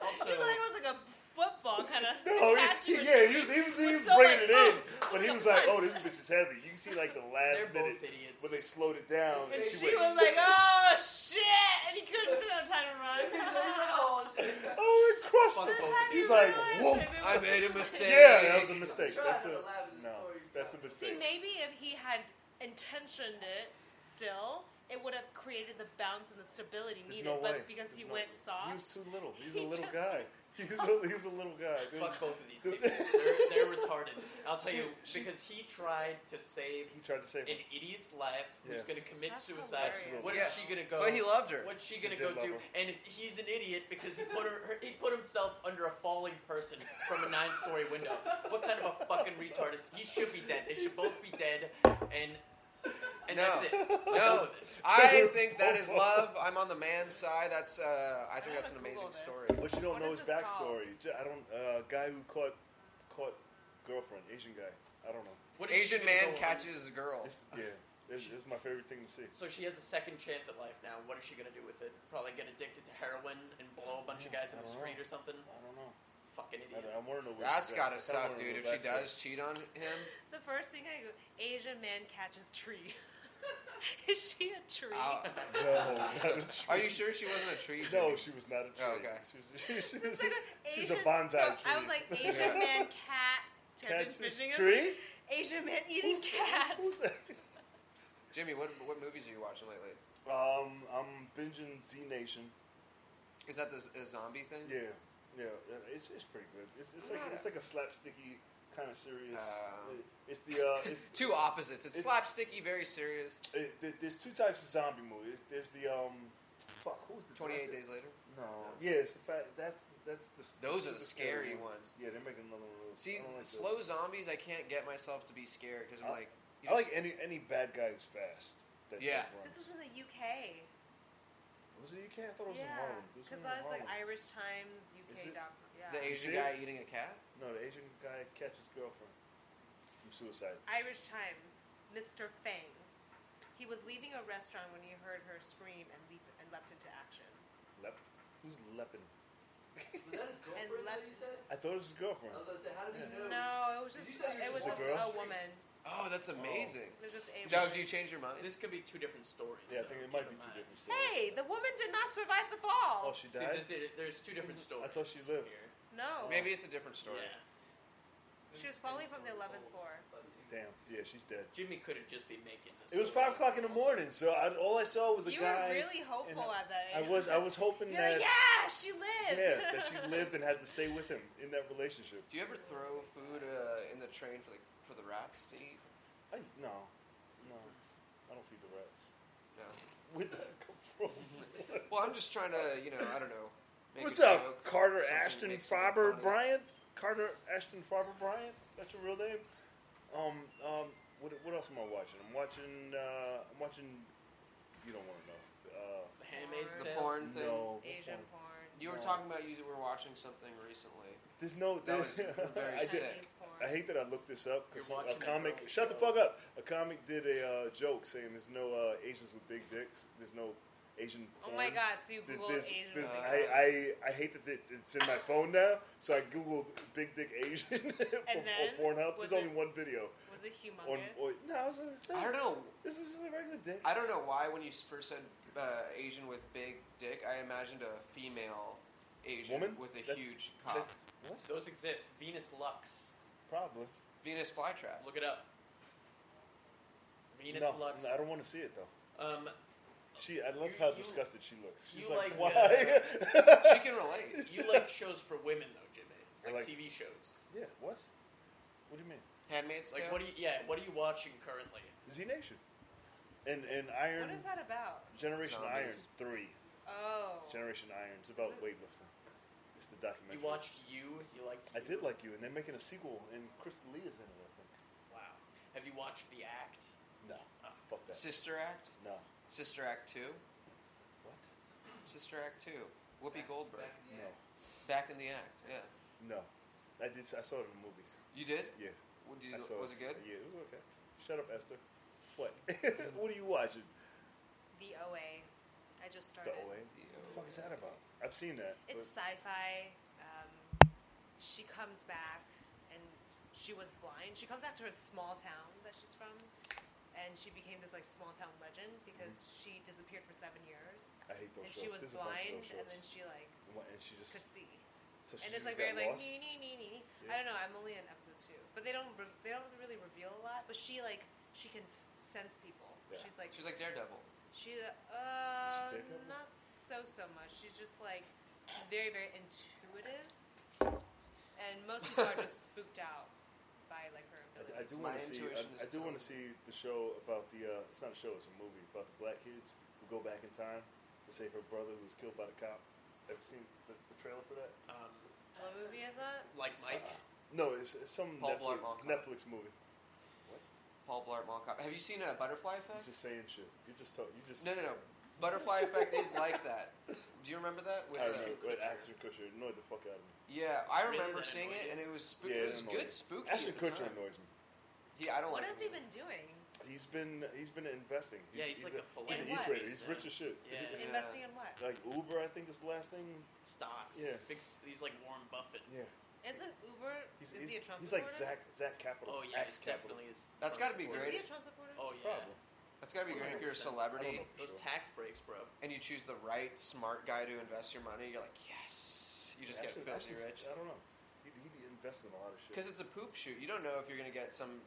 Speaker 3: Also,
Speaker 4: he thought it was like a football kind of.
Speaker 1: No, he was
Speaker 4: so
Speaker 1: bringing
Speaker 4: like,
Speaker 1: it in,
Speaker 4: oh,
Speaker 1: but he
Speaker 4: like a
Speaker 1: was like, "Oh,
Speaker 4: punch.
Speaker 1: this bitch is heavy." You can see like the
Speaker 3: they're
Speaker 1: last minute
Speaker 3: both idiots.
Speaker 1: when they slowed it down,
Speaker 4: And
Speaker 1: and
Speaker 4: she
Speaker 1: she went,
Speaker 4: was like, "Oh shit!" And he couldn't have time to run.
Speaker 5: He's like, oh, shit.
Speaker 1: "Oh, it crushed
Speaker 3: Fuck
Speaker 1: me."
Speaker 3: both of
Speaker 1: He's
Speaker 3: these.
Speaker 1: like, "Woof."
Speaker 2: I made a mistake.
Speaker 1: Yeah, that was a
Speaker 5: I'm
Speaker 1: mistake.
Speaker 5: trying
Speaker 1: That's
Speaker 5: not
Speaker 1: a
Speaker 5: to laugh at the
Speaker 1: no.
Speaker 5: story.
Speaker 1: That's a
Speaker 4: See,
Speaker 1: mistake.
Speaker 4: maybe if he had intentioned it still, it would have created the bounce and the stability
Speaker 1: There's
Speaker 4: needed.
Speaker 1: no way.
Speaker 4: But because
Speaker 1: There's
Speaker 4: he
Speaker 1: no
Speaker 4: went
Speaker 1: way.
Speaker 4: soft,
Speaker 1: He was too little. He was
Speaker 4: He
Speaker 1: a little
Speaker 4: just-
Speaker 1: guy. He was a little guy.
Speaker 3: Fuck both of these
Speaker 1: Dude.
Speaker 3: people. They're retarded. I'll tell you, because he tried to save
Speaker 1: He tried to save
Speaker 3: an
Speaker 1: him.
Speaker 3: idiot's life who's
Speaker 1: Yes.
Speaker 3: going to commit
Speaker 4: That's
Speaker 3: suicide.
Speaker 4: hilarious.
Speaker 3: What
Speaker 2: Yeah.
Speaker 3: is she going to go?
Speaker 2: But he loved her.
Speaker 3: What's she gonna
Speaker 1: He
Speaker 3: go
Speaker 1: did love
Speaker 3: do?
Speaker 1: her.
Speaker 3: And he's an idiot because he put himself under a falling person from a 9-story window. What kind of a fucking retard is? He should be dead. They should both be dead. And
Speaker 2: No.
Speaker 3: that's it. I'm done
Speaker 2: No,
Speaker 3: with this.
Speaker 2: I think that is love. I'm on the man's side. That's I think that's an
Speaker 4: Google
Speaker 2: amazing
Speaker 4: this.
Speaker 2: story.
Speaker 1: But you don't
Speaker 4: What
Speaker 1: know
Speaker 4: is
Speaker 1: his
Speaker 4: this
Speaker 1: backstory. I don't. Guy who caught girlfriend, Asian guy. I don't know.
Speaker 3: What is she
Speaker 2: Asian
Speaker 3: gonna
Speaker 2: man
Speaker 3: go on?
Speaker 2: catches a girl.
Speaker 1: This is my favorite thing to see.
Speaker 3: So she has a second chance at life now. What is she gonna do with it? Probably get addicted to heroin and blow a bunch of guys in the
Speaker 1: I don't
Speaker 3: street
Speaker 1: know.
Speaker 3: or something.
Speaker 1: I don't know.
Speaker 3: Fucking idiot.
Speaker 1: I want to know.
Speaker 2: That's gotta
Speaker 1: I
Speaker 2: suck,
Speaker 1: wanna know
Speaker 2: dude. If
Speaker 1: the
Speaker 2: she
Speaker 1: backstory.
Speaker 2: does cheat on him,
Speaker 4: the first thing I go, Asian man catches tree. Is she a tree?
Speaker 2: I'll-
Speaker 1: No, not a tree.
Speaker 2: are you sure she wasn't a tree?
Speaker 1: No,
Speaker 2: Jimmy?
Speaker 1: she was not a tree.
Speaker 2: Oh, okay.
Speaker 1: She's
Speaker 4: Like
Speaker 1: she's a
Speaker 4: Asian-
Speaker 1: bonsai
Speaker 4: so
Speaker 1: tree.
Speaker 4: I was like, Asian
Speaker 2: Yeah.
Speaker 4: man cat catching
Speaker 1: Catches
Speaker 4: fishing.
Speaker 1: tree?
Speaker 4: Asian man eating cat.
Speaker 1: Who's that?
Speaker 2: Jimmy, what movies are you watching lately?
Speaker 1: I'm binging Z Nation.
Speaker 2: Is that the zombie thing?
Speaker 1: Yeah. It's pretty good. It's like a slapsticky kind of serious. It's
Speaker 2: Two opposites. It's slapsticky, very serious.
Speaker 1: there's two types of zombie movies. There's the fuck, who's the
Speaker 2: 28
Speaker 1: director?
Speaker 2: Days Later.
Speaker 1: No, yeah, it's the fact that's the
Speaker 2: Those are the scary ones.
Speaker 1: Yeah, they're making another one of those.
Speaker 2: See,
Speaker 1: I don't like
Speaker 2: slow
Speaker 1: those.
Speaker 2: zombies, I can't get myself to be scared because I'm like, you
Speaker 1: I
Speaker 2: just-
Speaker 1: like any bad guy who's fast. That
Speaker 2: Yeah.
Speaker 1: runs.
Speaker 4: This is in the UK.
Speaker 1: Was it UK? I thought it was in
Speaker 4: Yeah,
Speaker 1: Harlem. This
Speaker 4: because
Speaker 1: was in
Speaker 4: that's like
Speaker 1: Harlem.
Speaker 4: Irish Times
Speaker 1: Is
Speaker 4: UK.
Speaker 1: it?
Speaker 4: Yeah.
Speaker 2: the Asian
Speaker 1: see
Speaker 2: guy
Speaker 1: it?
Speaker 2: eating a cat.
Speaker 1: No, the Asian guy catches girlfriend from suicide.
Speaker 4: Irish Times. Mr. Fang. He was leaving a restaurant when he heard her scream and leapt into action.
Speaker 1: Leapt? Who's leaping?
Speaker 5: Was that his girlfriend that you said?
Speaker 1: I thought it was his girlfriend.
Speaker 5: I was about to say, how did you know?
Speaker 4: No, it was
Speaker 5: Did
Speaker 4: just
Speaker 5: you say
Speaker 4: it was
Speaker 1: was a
Speaker 4: just
Speaker 1: girl?
Speaker 4: a woman.
Speaker 2: Oh, that's amazing.
Speaker 4: It was just a
Speaker 2: Joe,
Speaker 4: woman.
Speaker 2: do you change your mind?
Speaker 3: This could be two different stories.
Speaker 1: Yeah, I
Speaker 3: though,
Speaker 1: think it
Speaker 3: keep
Speaker 1: might be
Speaker 3: in
Speaker 1: two
Speaker 3: mind.
Speaker 1: different stories.
Speaker 4: Hey, the woman did not survive the
Speaker 1: Oh,
Speaker 4: fall.
Speaker 1: she
Speaker 3: See,
Speaker 1: died?
Speaker 3: there's two different stories.
Speaker 1: I thought she lived.
Speaker 3: here.
Speaker 4: No.
Speaker 2: Maybe it's a different story.
Speaker 3: Yeah.
Speaker 4: She was falling from the 11th floor.
Speaker 1: Damn, yeah, she's dead.
Speaker 3: Jimmy could have just been making this.
Speaker 1: It was 5 o'clock in the morning, so all I saw was a
Speaker 4: You
Speaker 1: guy.
Speaker 4: were really hopeful at that
Speaker 1: I
Speaker 4: age.
Speaker 1: was hoping
Speaker 4: You're
Speaker 1: that
Speaker 4: like, yeah, she lived.
Speaker 1: yeah, that she lived and had to stay with him in that relationship.
Speaker 2: Do you ever throw food in the train for the rats to eat?
Speaker 1: No, I don't feed the rats.
Speaker 2: No.
Speaker 1: Where'd that come from?
Speaker 2: Well, I'm just trying to, I don't know. make
Speaker 1: What's
Speaker 2: a
Speaker 1: up,
Speaker 2: joke,
Speaker 1: Carter
Speaker 2: something
Speaker 1: Ashton
Speaker 2: make something
Speaker 1: Faber
Speaker 2: funny.
Speaker 1: Bryant? Carter Ashton Faber Bryant? That's your real name? What else am I watching? I'm watching. You don't want to know.
Speaker 3: The Handmaid's
Speaker 2: The
Speaker 3: Tale.
Speaker 2: porn thing.
Speaker 1: No.
Speaker 4: Asian porn.
Speaker 2: You were talking about you were watching something recently.
Speaker 1: There's no.
Speaker 2: That was very
Speaker 1: I did-
Speaker 2: sick.
Speaker 4: Chinese porn.
Speaker 1: I hate that I looked this up because
Speaker 3: You're
Speaker 1: a
Speaker 3: watching a
Speaker 1: comic.
Speaker 3: girly
Speaker 1: Shut the
Speaker 3: show.
Speaker 1: fuck up. A comic did a joke saying there's no Asians with big dicks. There's no Asian.
Speaker 4: Oh
Speaker 1: Porn.
Speaker 4: my god, so you Google
Speaker 1: There's-
Speaker 4: Asian
Speaker 1: there's-
Speaker 4: music.
Speaker 1: I hate that it's in my phone now, so I googled big dick Asian
Speaker 4: And then,
Speaker 1: on Pornhub.
Speaker 4: was
Speaker 1: There's only
Speaker 4: it-
Speaker 1: one video.
Speaker 4: Was it
Speaker 1: On,
Speaker 4: humongous?
Speaker 1: no,
Speaker 2: I don't know.
Speaker 1: This is just a regular dick.
Speaker 2: I don't know why when you first said Asian with big dick, I imagined a female Asian
Speaker 1: Woman?
Speaker 2: with a
Speaker 1: That-
Speaker 2: huge cock.
Speaker 1: What?
Speaker 3: Those exist. Venus Lux.
Speaker 1: Probably.
Speaker 2: Venus flytrap.
Speaker 3: Look it up. Venus
Speaker 1: No,
Speaker 3: Lux.
Speaker 1: I don't want to see it though. I love
Speaker 3: You-
Speaker 1: how
Speaker 3: you-
Speaker 1: disgusted she looks. She's
Speaker 3: you
Speaker 1: like,
Speaker 3: like,
Speaker 1: why?
Speaker 2: She can relate.
Speaker 3: You like shows for women though, Jimmy? Like
Speaker 1: Like-
Speaker 3: TV shows.
Speaker 1: Yeah. What? What do you mean?
Speaker 2: Handmaid's
Speaker 3: Like
Speaker 2: Tale.
Speaker 3: what are you watching currently?
Speaker 1: Z Nation. And Iron.
Speaker 4: What is that about?
Speaker 1: Generation Iron
Speaker 2: Zombies.
Speaker 1: 3.
Speaker 4: Oh.
Speaker 1: Generation Iron. It's about
Speaker 4: Is it-
Speaker 1: weightlifting. It's the documentary.
Speaker 3: You watched You liked You.
Speaker 1: I did like you, and they're making a sequel, and Krista Lee is in it. I think.
Speaker 3: Wow. Have you watched The Act?
Speaker 1: No. Fuck that.
Speaker 2: Sister Act.
Speaker 1: No.
Speaker 2: Sister Act 2.
Speaker 1: What?
Speaker 2: Sister Act 2. Whoopi Goldberg.
Speaker 1: No.
Speaker 2: Back in the act. Yeah.
Speaker 1: No. I did. I saw it in the movies.
Speaker 2: You did?
Speaker 1: Yeah. I saw
Speaker 2: Was it good?
Speaker 1: Yeah, it was okay. Shut up, Esther. What? What are you watching?
Speaker 4: The OA. I just
Speaker 1: The
Speaker 4: started.
Speaker 1: OA. What the fuck is that about? I've seen that.
Speaker 4: It's sci-fi. She comes back, and she was blind. She comes back to her small town that she's from, and she became this like small town legend because she disappeared for 7 years,
Speaker 1: I hate those
Speaker 4: and
Speaker 1: shows.
Speaker 4: she was
Speaker 1: There's a bunch of
Speaker 4: blind,
Speaker 1: those shows.
Speaker 4: and then she like
Speaker 1: And she just.
Speaker 4: could see.
Speaker 1: So she
Speaker 4: And it's
Speaker 1: just
Speaker 4: like very
Speaker 1: got
Speaker 4: like
Speaker 1: lost?
Speaker 4: nee.
Speaker 1: Yeah.
Speaker 4: I don't know. I'm only in episode 2, but they don't really reveal a lot. But she can sense people.
Speaker 1: Yeah.
Speaker 4: She's like
Speaker 2: Daredevil.
Speaker 4: she
Speaker 1: Daredevil?
Speaker 4: not so much. She's just like she's very very intuitive, and most people are just spooked out by like her ability.
Speaker 1: I do
Speaker 2: My
Speaker 1: want to see.
Speaker 2: intuition
Speaker 1: I
Speaker 2: is
Speaker 1: do want to
Speaker 2: telling
Speaker 1: see the show about the. It's not a show. It's a movie about the black kids who go back in time to save her brother who was killed by the cop. Ever seen the trailer for that?
Speaker 4: What movie is that?
Speaker 3: Like Mike.
Speaker 1: No, it's some
Speaker 2: Paul Blart Mall Cop.
Speaker 1: Netflix movie. What?
Speaker 2: Paul Blart Mall Cop. Have you seen Butterfly
Speaker 1: You're
Speaker 2: Effect?
Speaker 1: just saying shit. You just talk. You just.
Speaker 2: No. Butterfly Effect is like that. Do you remember that? With,
Speaker 1: I remember. With Ashton Kutcher annoyed the fuck out of me.
Speaker 2: yeah, I
Speaker 3: Really?
Speaker 2: remember
Speaker 3: That
Speaker 2: seeing
Speaker 3: annoyed
Speaker 2: it,
Speaker 3: you?
Speaker 2: and it was
Speaker 1: Yeah,
Speaker 2: it was
Speaker 1: annoyed
Speaker 2: good,
Speaker 1: me.
Speaker 2: spooky.
Speaker 1: Ashton
Speaker 2: at the
Speaker 1: Kutcher
Speaker 2: time.
Speaker 1: annoys me.
Speaker 2: I don't
Speaker 4: What
Speaker 2: like
Speaker 4: has he
Speaker 2: him.
Speaker 4: been doing?
Speaker 1: He's been investing.
Speaker 3: Yeah, he's like a
Speaker 1: he's an
Speaker 4: In what?
Speaker 1: E-trader. He's rich as shit.
Speaker 3: Yeah.
Speaker 4: Investing in what?
Speaker 1: Like Uber, I think is the last thing.
Speaker 3: Stocks.
Speaker 1: Yeah.
Speaker 3: He's like Warren Buffett.
Speaker 1: Yeah.
Speaker 4: Isn't Uber? Is he a Trump
Speaker 1: He's like
Speaker 4: supporter?
Speaker 1: Zach Capital.
Speaker 3: Oh yeah,
Speaker 1: Axe
Speaker 3: he
Speaker 1: Capital.
Speaker 3: definitely is.
Speaker 2: That's
Speaker 3: Trump
Speaker 2: gotta be
Speaker 3: supporter.
Speaker 4: Is he
Speaker 2: great.
Speaker 4: a Trump supporter?
Speaker 3: Oh yeah.
Speaker 1: Probably.
Speaker 2: That's gotta be great if you're a
Speaker 3: 100%.
Speaker 2: celebrity
Speaker 1: I don't know.
Speaker 3: Those
Speaker 1: Sure.
Speaker 3: tax breaks, bro.
Speaker 2: and you choose the right smart guy to invest your money. You're like, yes. You just get filthy rich.
Speaker 1: I don't know. He invests in a lot of shit.
Speaker 2: Because it's a poop shoot. You don't know if you're gonna get some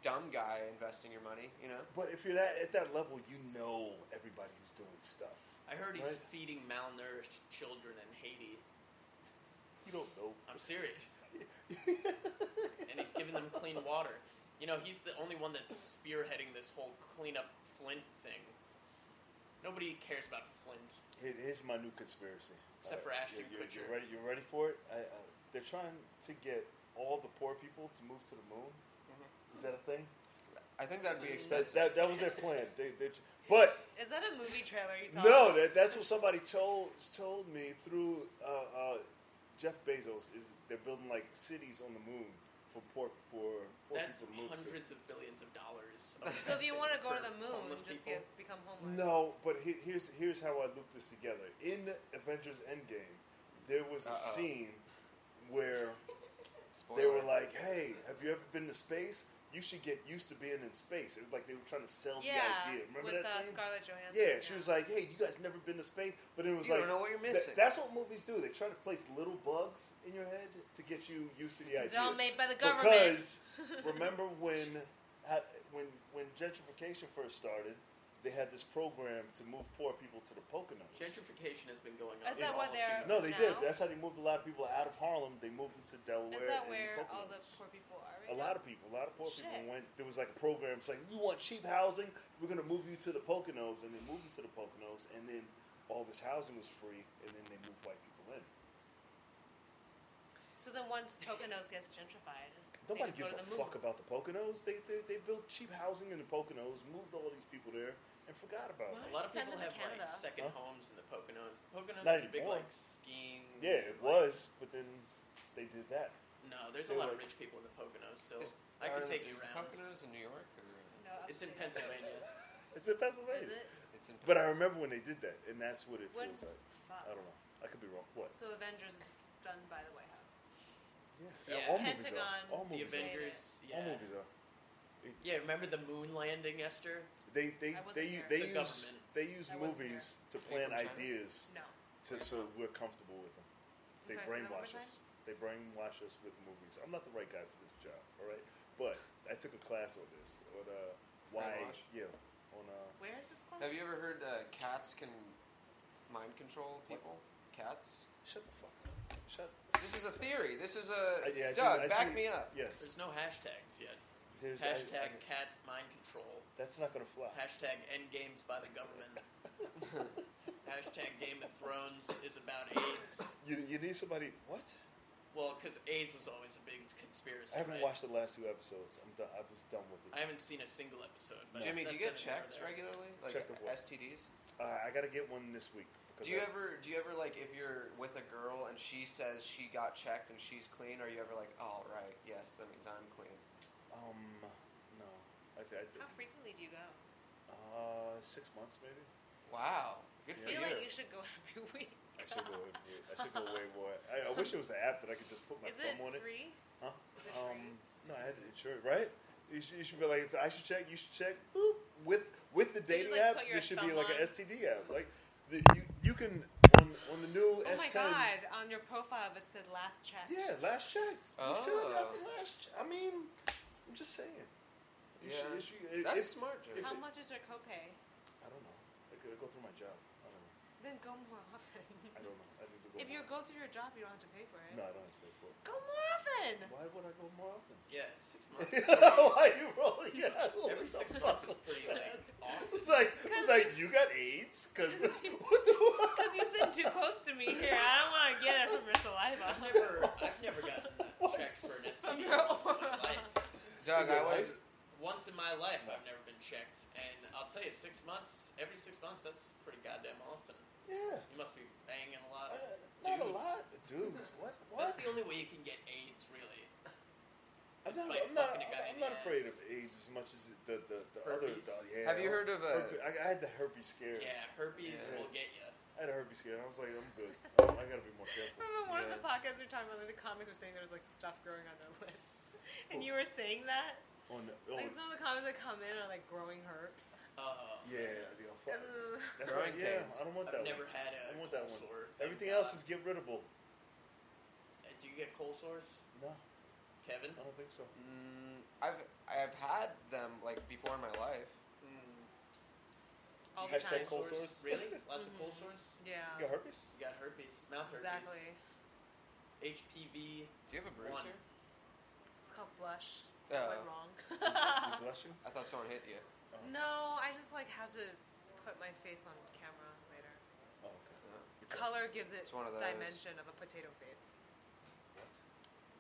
Speaker 2: dumb guy investing your money. You know.
Speaker 1: But if you're at that level, you know everybody who's doing stuff.
Speaker 3: I heard he's
Speaker 1: Right.
Speaker 3: feeding malnourished children in Haiti.
Speaker 1: You don't know.
Speaker 3: I'm serious. And he's giving them clean water. You know, he's the only one that's spearheading this whole clean up Flint thing. Nobody cares about Flint.
Speaker 1: Here's my new conspiracy.
Speaker 3: Except for Ashton Kutcher.
Speaker 1: You're ready for it? They're trying to get all the poor people to move to the moon.
Speaker 3: Mm-hmm.
Speaker 1: Is that a thing?
Speaker 2: I think that'd be
Speaker 1: That,
Speaker 2: expensive.
Speaker 1: that was their plan. But
Speaker 4: Is that a movie trailer you saw?
Speaker 1: no, that's what somebody told me through Jeff Bezos. Is they're building like cities on the moon for poor
Speaker 3: That's
Speaker 1: people to move
Speaker 3: hundreds of billions of dollars.
Speaker 4: So if you want to go to the moon,
Speaker 3: homeless
Speaker 4: just
Speaker 3: people.
Speaker 4: become homeless.
Speaker 1: No, but here's how I looped this together. In Avengers Endgame, there was a scene where they were like, "Hey, have you ever been to space? You should get used to being in space." It was like they were trying to sell the idea. Remember
Speaker 4: with
Speaker 1: that scene?
Speaker 4: Scarlett Johansson.
Speaker 1: Yeah, she was like, "Hey, you guys never been to space?" But it was
Speaker 2: You
Speaker 1: like,
Speaker 2: don't know what you're missing.
Speaker 1: That's what movies do. They try to place little bugs in your head to get you used to the idea.
Speaker 4: These are all made by the government.
Speaker 1: Because remember when gentrification first started, they had this program to move poor people to the Poconos.
Speaker 3: Gentrification has been going on.
Speaker 4: Is that
Speaker 3: for
Speaker 4: what
Speaker 3: all of
Speaker 4: they're-
Speaker 3: humanity.
Speaker 1: No, they
Speaker 4: Now?
Speaker 1: did. That's how they moved a lot of people out of Harlem. They moved them to Delaware.
Speaker 4: Is that
Speaker 1: and
Speaker 4: where
Speaker 1: Poconos.
Speaker 4: all the poor people are right
Speaker 1: A
Speaker 4: now?
Speaker 1: lot of people
Speaker 4: Shit.
Speaker 1: went. There was like a program. It's like, you want cheap housing? We're gonna move you to the Poconos, and they moved them to the Poconos, and then all this housing was free, and then they moved white people in.
Speaker 4: So then once Poconos gets gentrified,
Speaker 1: Nobody
Speaker 4: they just
Speaker 1: gives
Speaker 4: go
Speaker 1: a
Speaker 4: to the moon.
Speaker 1: fuck about the Poconos. They built cheap housing in the Poconos, moved all these people there, and forgot about
Speaker 3: A
Speaker 1: it.
Speaker 3: lot of
Speaker 4: Send
Speaker 3: people
Speaker 4: them to
Speaker 3: have like
Speaker 4: Canada.
Speaker 3: second homes in the Poconos. The Poconos
Speaker 1: Not
Speaker 3: is a big
Speaker 1: anymore.
Speaker 3: like skiing.
Speaker 1: Yeah, it
Speaker 3: like-
Speaker 1: was, but then they did that.
Speaker 3: No, there's
Speaker 1: They
Speaker 3: a lot of
Speaker 1: like-
Speaker 3: rich people in the Poconos still.
Speaker 2: Is-
Speaker 3: I could take you
Speaker 2: is the
Speaker 3: around.
Speaker 2: Poconos in New York? Or?
Speaker 4: No,
Speaker 3: It's in
Speaker 4: upstate.
Speaker 3: Pennsylvania.
Speaker 1: It's in
Speaker 4: Is
Speaker 1: Pennsylvania.
Speaker 4: it?
Speaker 2: It's in
Speaker 1: But I remember when they did that, and that's what it
Speaker 4: When?
Speaker 1: feels like.
Speaker 4: Fuck.
Speaker 1: I don't know. I could be wrong. What?
Speaker 4: So Avengers is done by the White House.
Speaker 3: Yeah.
Speaker 1: All
Speaker 4: Pentagon,
Speaker 1: movies are. All
Speaker 3: The
Speaker 1: movies are.
Speaker 3: Avengers.
Speaker 1: All
Speaker 3: Yeah.
Speaker 1: movies are.
Speaker 3: Yeah. Remember the moon landing, Esther?
Speaker 1: They
Speaker 4: I wasn't here.
Speaker 3: The
Speaker 1: use
Speaker 3: government.
Speaker 1: they use
Speaker 4: I wasn't
Speaker 1: movies to
Speaker 2: Are you
Speaker 1: plant
Speaker 2: from China?
Speaker 1: ideas
Speaker 4: No.
Speaker 1: so we're comfortable with them. They
Speaker 4: sorry, say that one more
Speaker 1: brainwash
Speaker 4: time?
Speaker 1: us. They brainwash us with movies. I'm not the right guy for this job, all right? But I took a class on this on why
Speaker 2: Brainwash?
Speaker 1: on
Speaker 4: Where is this called?
Speaker 2: Have you ever heard cats can mind control people? Cats?
Speaker 1: shut the fuck up. Shut.
Speaker 2: This is a theory. This is a
Speaker 1: Yeah, I
Speaker 2: Doug.
Speaker 1: do- I
Speaker 2: back
Speaker 1: do-
Speaker 2: me up.
Speaker 1: Yes.
Speaker 3: There's no hashtags yet.
Speaker 1: There's
Speaker 3: Hashtag cat mind control.
Speaker 1: that's not gonna fly.
Speaker 3: Hashtag end games by the government. Hashtag Game of Thrones is about AIDS.
Speaker 1: You need somebody. What?
Speaker 3: Well, because AIDS was always a big conspiracy.
Speaker 1: I haven't
Speaker 3: right?
Speaker 1: watched the last 2 episodes. I'm done. I was done with it.
Speaker 3: I haven't seen a single episode. But
Speaker 2: Jimmy, do you
Speaker 3: that's
Speaker 2: get
Speaker 3: neither here nor
Speaker 2: checked
Speaker 3: there.
Speaker 2: regularly? Like
Speaker 1: Checked of what?
Speaker 2: STDs?
Speaker 1: I gotta get one this week. Because
Speaker 2: Do you ever like if you're with a girl and she says she got checked and she's clean? Are you ever like, oh right, yes, that means I'm clean?
Speaker 1: No. I did.
Speaker 4: How frequently do you go?
Speaker 1: 6 months maybe.
Speaker 2: Wow, good
Speaker 4: I
Speaker 2: for
Speaker 4: feel
Speaker 2: you.
Speaker 4: like you should go every week.
Speaker 1: I should go way more. I wish it was an app that I could just put my
Speaker 4: Is it
Speaker 1: thumb on it.
Speaker 4: free?
Speaker 1: Huh?
Speaker 4: Is it free?
Speaker 1: No, I had to insure it, right? You should be like, I should check. You should check. Boop. With the
Speaker 4: You just,
Speaker 1: dating
Speaker 4: like,
Speaker 1: apps,
Speaker 4: put your
Speaker 1: there should be
Speaker 4: thumb
Speaker 1: like an
Speaker 4: on.
Speaker 1: STD app. Like you can on the new
Speaker 4: Oh my
Speaker 1: S10s.
Speaker 4: god! On your profile, it said last checked.
Speaker 1: Yeah, last checked. You should have
Speaker 2: Oh.
Speaker 1: last. I mean, I'm just saying.
Speaker 2: Yeah.
Speaker 1: If-
Speaker 2: That's
Speaker 1: if-
Speaker 2: smart, Jimmy.
Speaker 4: How much is your copay?
Speaker 1: I don't know. I could go through my job. I don't know.
Speaker 4: Then go more often.
Speaker 1: I don't know. I need to go.
Speaker 4: If you
Speaker 1: more.
Speaker 4: go through your job, you don't have to pay for it.
Speaker 1: No, I don't have to pay for it.
Speaker 4: Go more often.
Speaker 1: Why would I go more often?
Speaker 3: Yeah, 6 months.
Speaker 1: Why are you rolling? Yeah,
Speaker 3: Every 6 months is pretty like often.
Speaker 1: It's like you got AIDS because what the fuck?
Speaker 4: Because you sit too close to me here. I don't want to get it from your saliva.
Speaker 3: I've never gotten checked for an
Speaker 4: From
Speaker 3: STD
Speaker 4: your
Speaker 3: once in my life.
Speaker 2: Doug, I was.
Speaker 3: Once in my life, I've never been checked, and I'll tell you, 6 months. Every 6 months, that's pretty goddamn often.
Speaker 1: Yeah,
Speaker 3: You must be banging a lot.
Speaker 1: not a
Speaker 3: Dudes.
Speaker 1: lot, dudes. What?
Speaker 3: That's the only way you can get AIDS, really.
Speaker 1: I'm
Speaker 3: It's
Speaker 1: not,
Speaker 3: like
Speaker 1: I'm not,
Speaker 3: fucking a guy in
Speaker 1: I'm
Speaker 3: the
Speaker 1: not afraid
Speaker 3: ass.
Speaker 1: of AIDS as much as the other.
Speaker 3: Herpes.
Speaker 1: Yeah,
Speaker 2: Have you heard of
Speaker 1: I had the herpes scare.
Speaker 3: Yeah, herpes
Speaker 2: Yeah.
Speaker 3: will get you.
Speaker 1: I had a herpes scare. And I was like, I'm good. I gotta be more careful.
Speaker 4: Remember one of
Speaker 2: Yeah.
Speaker 4: the podcasts we were talking about, like, the comics were saying there was like stuff growing on their lips, and you were saying that. Like some of the comments that come in are like growing herpes.
Speaker 1: yeah, fuck.
Speaker 4: Ugh.
Speaker 1: That's
Speaker 2: Growing
Speaker 1: right. Yeah,
Speaker 2: pains.
Speaker 1: I don't want
Speaker 3: I've
Speaker 1: that.
Speaker 3: never had
Speaker 1: I
Speaker 3: a
Speaker 1: want
Speaker 3: cold
Speaker 1: that one.
Speaker 3: sore. thank
Speaker 1: Everything
Speaker 3: God.
Speaker 1: else is get riddable.
Speaker 3: Do you get cold sores,
Speaker 1: No,
Speaker 3: Kevin?
Speaker 1: I don't think so.
Speaker 2: I've had them like before in my life.
Speaker 4: All the
Speaker 1: Hashtag
Speaker 4: time.
Speaker 1: cold sores.
Speaker 3: Really? Lots of cold sores?
Speaker 4: Yeah.
Speaker 1: You got herpes?
Speaker 3: You got herpes, mouth herpes.
Speaker 4: Exactly.
Speaker 3: HPV.
Speaker 2: Do you have a bruise
Speaker 3: One.
Speaker 2: here?
Speaker 4: It's called blush.
Speaker 2: Oh.
Speaker 4: I went wrong.
Speaker 1: You blushing?
Speaker 2: I thought someone hit you.
Speaker 4: No, I just like have to put my face on camera later.
Speaker 1: Oh, okay.
Speaker 4: The color gives it
Speaker 2: It's one of those.
Speaker 4: dimension of a potato face.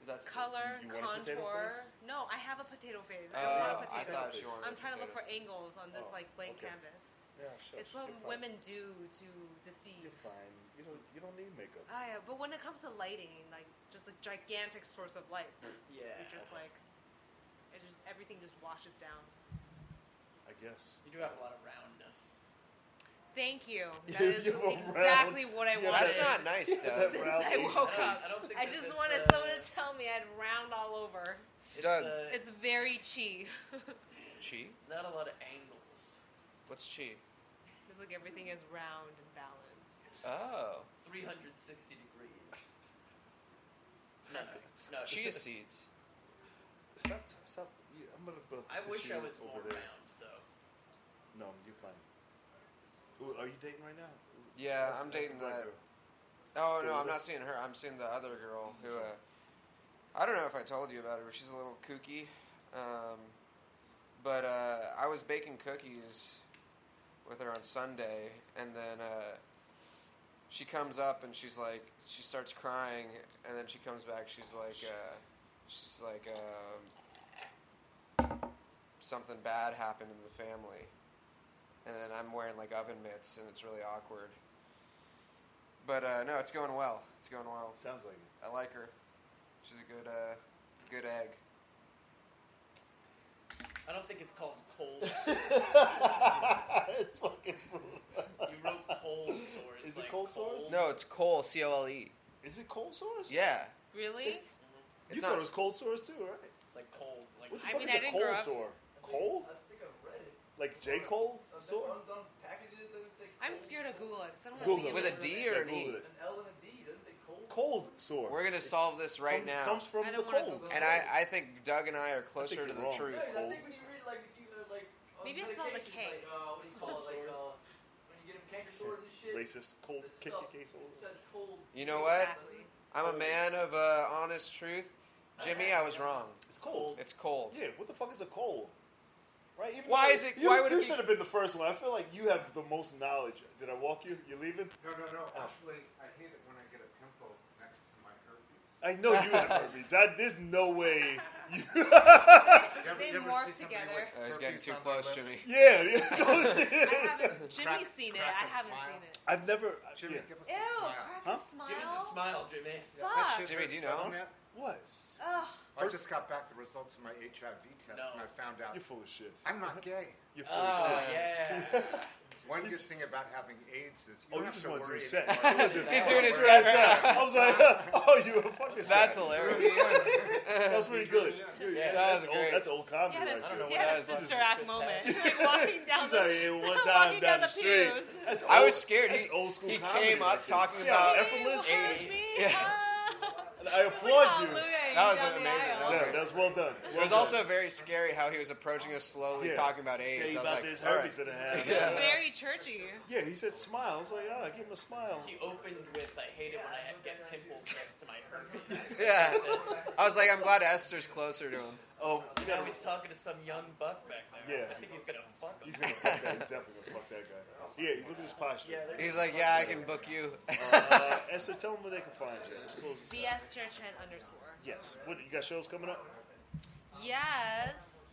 Speaker 2: That's
Speaker 4: Color,
Speaker 1: You want a potato
Speaker 4: contour.
Speaker 1: face?
Speaker 4: No, I have a potato face. I don't want a
Speaker 2: I
Speaker 4: potato.
Speaker 2: thought she wanted
Speaker 4: I'm trying to look for
Speaker 2: potatoes.
Speaker 4: angles on this
Speaker 1: Oh,
Speaker 4: like blank
Speaker 1: okay.
Speaker 4: canvas.
Speaker 1: Yeah, sure.
Speaker 4: It's what
Speaker 1: you're fine.
Speaker 4: women do to deceive.
Speaker 1: You're fine. You don't need makeup.
Speaker 4: Ah, yeah, but when it comes to lighting, like just a gigantic source of light,
Speaker 3: Yeah.
Speaker 4: you're just like, it just everything just washes down.
Speaker 1: I guess.
Speaker 3: You do have a lot of roundness.
Speaker 4: Thank you.
Speaker 1: You-
Speaker 4: That is
Speaker 1: you have a
Speaker 4: exactly what I
Speaker 1: you have
Speaker 4: wanted.
Speaker 2: That's not nice,
Speaker 1: Yeah,
Speaker 2: Doug.
Speaker 4: Since
Speaker 1: round
Speaker 4: I
Speaker 1: Asian
Speaker 4: woke
Speaker 1: face.
Speaker 4: up,
Speaker 3: I don't think
Speaker 4: I
Speaker 3: that
Speaker 4: just
Speaker 3: it's,
Speaker 4: wanted someone to tell me I had round all over.
Speaker 2: Doug.
Speaker 4: It's very chi.
Speaker 2: Chi?
Speaker 3: Not a lot of angles.
Speaker 2: What's chi?
Speaker 4: Just like everything is round and balanced.
Speaker 2: Oh,
Speaker 3: 360 degrees. No,
Speaker 4: Perfect.
Speaker 3: no.
Speaker 2: chia seeds.
Speaker 1: Stop. I'm gonna build.
Speaker 3: I wish I was
Speaker 1: over
Speaker 3: more
Speaker 1: there.
Speaker 3: round, though.
Speaker 1: No, you're fine. Ooh, are you dating right now?
Speaker 2: Yeah,
Speaker 1: That's-
Speaker 2: I'm
Speaker 1: that's the
Speaker 2: dating
Speaker 1: black
Speaker 2: that.
Speaker 1: girl.
Speaker 2: Oh
Speaker 1: So
Speaker 2: no, I'm
Speaker 1: the-
Speaker 2: not seeing her. I'm seeing the other girl who. I don't know if I told you about her, but she's a little kooky. But I was baking cookies with her on Sunday, and then she comes up and she's like, she starts crying, and then she comes back. She's like, something bad happened in the family, and then I'm wearing like oven mitts, and it's really awkward. But no, it's going well. It's going well.
Speaker 1: Sounds like it.
Speaker 2: I like her. She's a good egg.
Speaker 3: I don't think it's called cold.
Speaker 1: It's fucking food.
Speaker 3: You wrote cold sores.
Speaker 1: Is it
Speaker 3: like
Speaker 1: cold sores?
Speaker 2: No, it's Cole, COLE.
Speaker 1: Is it cold sores?
Speaker 2: Yeah.
Speaker 4: Really?
Speaker 1: You thought it was cold sores too, right?
Speaker 3: Like cold. Like
Speaker 1: What the
Speaker 4: I
Speaker 1: fuck
Speaker 4: mean,
Speaker 1: is
Speaker 4: I
Speaker 1: a
Speaker 4: didn't
Speaker 1: cold
Speaker 4: grow up-
Speaker 1: sore? Cold?
Speaker 5: I think I've read it.
Speaker 1: Like J. Cole sore?
Speaker 5: On packages, doesn't say
Speaker 4: I'm
Speaker 5: cold.
Speaker 4: scared to Google it. 'Cause I don't
Speaker 1: Google
Speaker 4: know
Speaker 2: With a D or an E?
Speaker 1: Google it.
Speaker 5: An L and a D, doesn't say cold.
Speaker 1: Cold sore.
Speaker 2: We're gonna solve this right now.
Speaker 1: Comes from
Speaker 4: I
Speaker 1: the
Speaker 4: don't wanna
Speaker 1: cold.
Speaker 4: Google
Speaker 2: And I think Doug and I are closer
Speaker 1: you're
Speaker 2: to the
Speaker 1: wrong.
Speaker 2: truth.
Speaker 5: Yeah, I
Speaker 1: Cold.
Speaker 5: think when you read like if you like on
Speaker 4: Maybe it's spelled with a
Speaker 5: medications,
Speaker 4: K.
Speaker 5: Like, what do you call it? Like when you get them canker sores and shit.
Speaker 1: Racist cold
Speaker 5: the
Speaker 1: kick
Speaker 5: stuff,
Speaker 1: your case
Speaker 5: It
Speaker 1: over.
Speaker 5: says cold.
Speaker 2: You know what?
Speaker 4: Exactly.
Speaker 2: I'm a man of honest truth. Jimmy, I was wrong.
Speaker 1: It's cold.
Speaker 2: It's cold.
Speaker 1: Yeah, what the fuck is a cold? Right? Even
Speaker 2: Why
Speaker 1: though
Speaker 2: is it-
Speaker 1: You,
Speaker 2: why would it
Speaker 1: you
Speaker 2: be-
Speaker 1: should have been the first one. I feel like you have the most knowledge. Did I walk you? You leaving?
Speaker 7: No. Actually, I hate it when I get a pimple next to my herpes.
Speaker 1: I know you have herpes. There's no way. You
Speaker 4: They morph together.
Speaker 2: He's getting too close, Jimmy.
Speaker 1: yeah. No shit.
Speaker 4: I haven't. Jimmy's seen it.
Speaker 7: crack
Speaker 4: I
Speaker 7: a
Speaker 4: haven't
Speaker 7: smile.
Speaker 4: seen it.
Speaker 1: I've never.
Speaker 7: Jimmy,
Speaker 1: yeah.
Speaker 7: give us
Speaker 4: Ew,
Speaker 7: a smile.
Speaker 4: crack
Speaker 1: Huh?
Speaker 4: a smile.
Speaker 3: Give us a smile, Jimmy.
Speaker 4: Fuck.
Speaker 2: Jimmy, do you know?
Speaker 7: Doesn't it?
Speaker 1: What?
Speaker 4: Ugh.
Speaker 7: I just got back the results of my HIV test,
Speaker 3: No.
Speaker 7: and I found out
Speaker 1: You're full of shit.
Speaker 7: I'm not gay.
Speaker 1: You're full of
Speaker 3: Oh
Speaker 1: shit.
Speaker 3: yeah.
Speaker 7: One good thing about having AIDS is you
Speaker 1: Oh,
Speaker 7: don't
Speaker 1: you
Speaker 7: have
Speaker 1: just
Speaker 7: to
Speaker 1: want to do
Speaker 7: worry
Speaker 1: sex.
Speaker 7: anymore.
Speaker 2: He's doing his
Speaker 1: Stressed
Speaker 2: set right
Speaker 1: out.
Speaker 2: now.
Speaker 1: I was like, oh, you fuck this
Speaker 2: That's
Speaker 1: guy.
Speaker 2: hilarious.
Speaker 1: That was pretty good.
Speaker 2: Yeah, that
Speaker 1: that's
Speaker 2: was
Speaker 1: old.
Speaker 2: great.
Speaker 1: That's old comedy.
Speaker 4: He had a,
Speaker 1: right
Speaker 3: I don't know
Speaker 1: there.
Speaker 4: he
Speaker 3: what
Speaker 4: had
Speaker 3: that
Speaker 4: a
Speaker 3: is.
Speaker 4: sister act
Speaker 3: Just
Speaker 4: moment.
Speaker 3: happened.
Speaker 4: Like walking down
Speaker 1: He's
Speaker 4: the,
Speaker 1: like, one time
Speaker 4: walking
Speaker 1: down
Speaker 4: down
Speaker 1: the
Speaker 4: the
Speaker 1: street.
Speaker 4: pews.
Speaker 1: That's
Speaker 2: I
Speaker 1: old-
Speaker 2: was scared.
Speaker 1: That's old school
Speaker 2: He
Speaker 1: comedy
Speaker 2: came
Speaker 1: right
Speaker 2: up
Speaker 1: there.
Speaker 2: talking
Speaker 1: See how
Speaker 2: about
Speaker 1: effortless.
Speaker 4: Hey,
Speaker 2: AIDS.
Speaker 4: me?
Speaker 2: Yeah.
Speaker 1: And I applaud you.
Speaker 2: That was amazing.
Speaker 1: Yeah, that was well done.
Speaker 2: It was also very scary how he was approaching us slowly,
Speaker 1: Yeah.
Speaker 2: talking about
Speaker 1: Tell
Speaker 2: AIDS.
Speaker 1: you
Speaker 2: I was
Speaker 1: about
Speaker 2: like,
Speaker 1: this
Speaker 2: all
Speaker 1: herpes
Speaker 2: right.
Speaker 1: that I have.
Speaker 2: Yeah.
Speaker 4: Very churchy.
Speaker 1: Yeah, he said smile. I was like, oh, give him a smile.
Speaker 3: He opened with, I hate it when I get pimples next to my herpes.
Speaker 2: Yeah. I was like, I'm glad Esther's closer to him.
Speaker 1: Oh, you
Speaker 3: Now
Speaker 1: gotta,
Speaker 3: he's talking to some young buck back there.
Speaker 1: Yeah.
Speaker 3: I think he's gonna fuck him.
Speaker 1: he's gonna fuck that. He's definitely gonna fuck that guy. Yeah, look at his posture.
Speaker 2: He's like, yeah, I can book you.
Speaker 1: Esther, tell them where they can find you. Let's close this out.
Speaker 4: BS Churchan _
Speaker 1: Yes. What, you got shows coming up?
Speaker 4: Yes.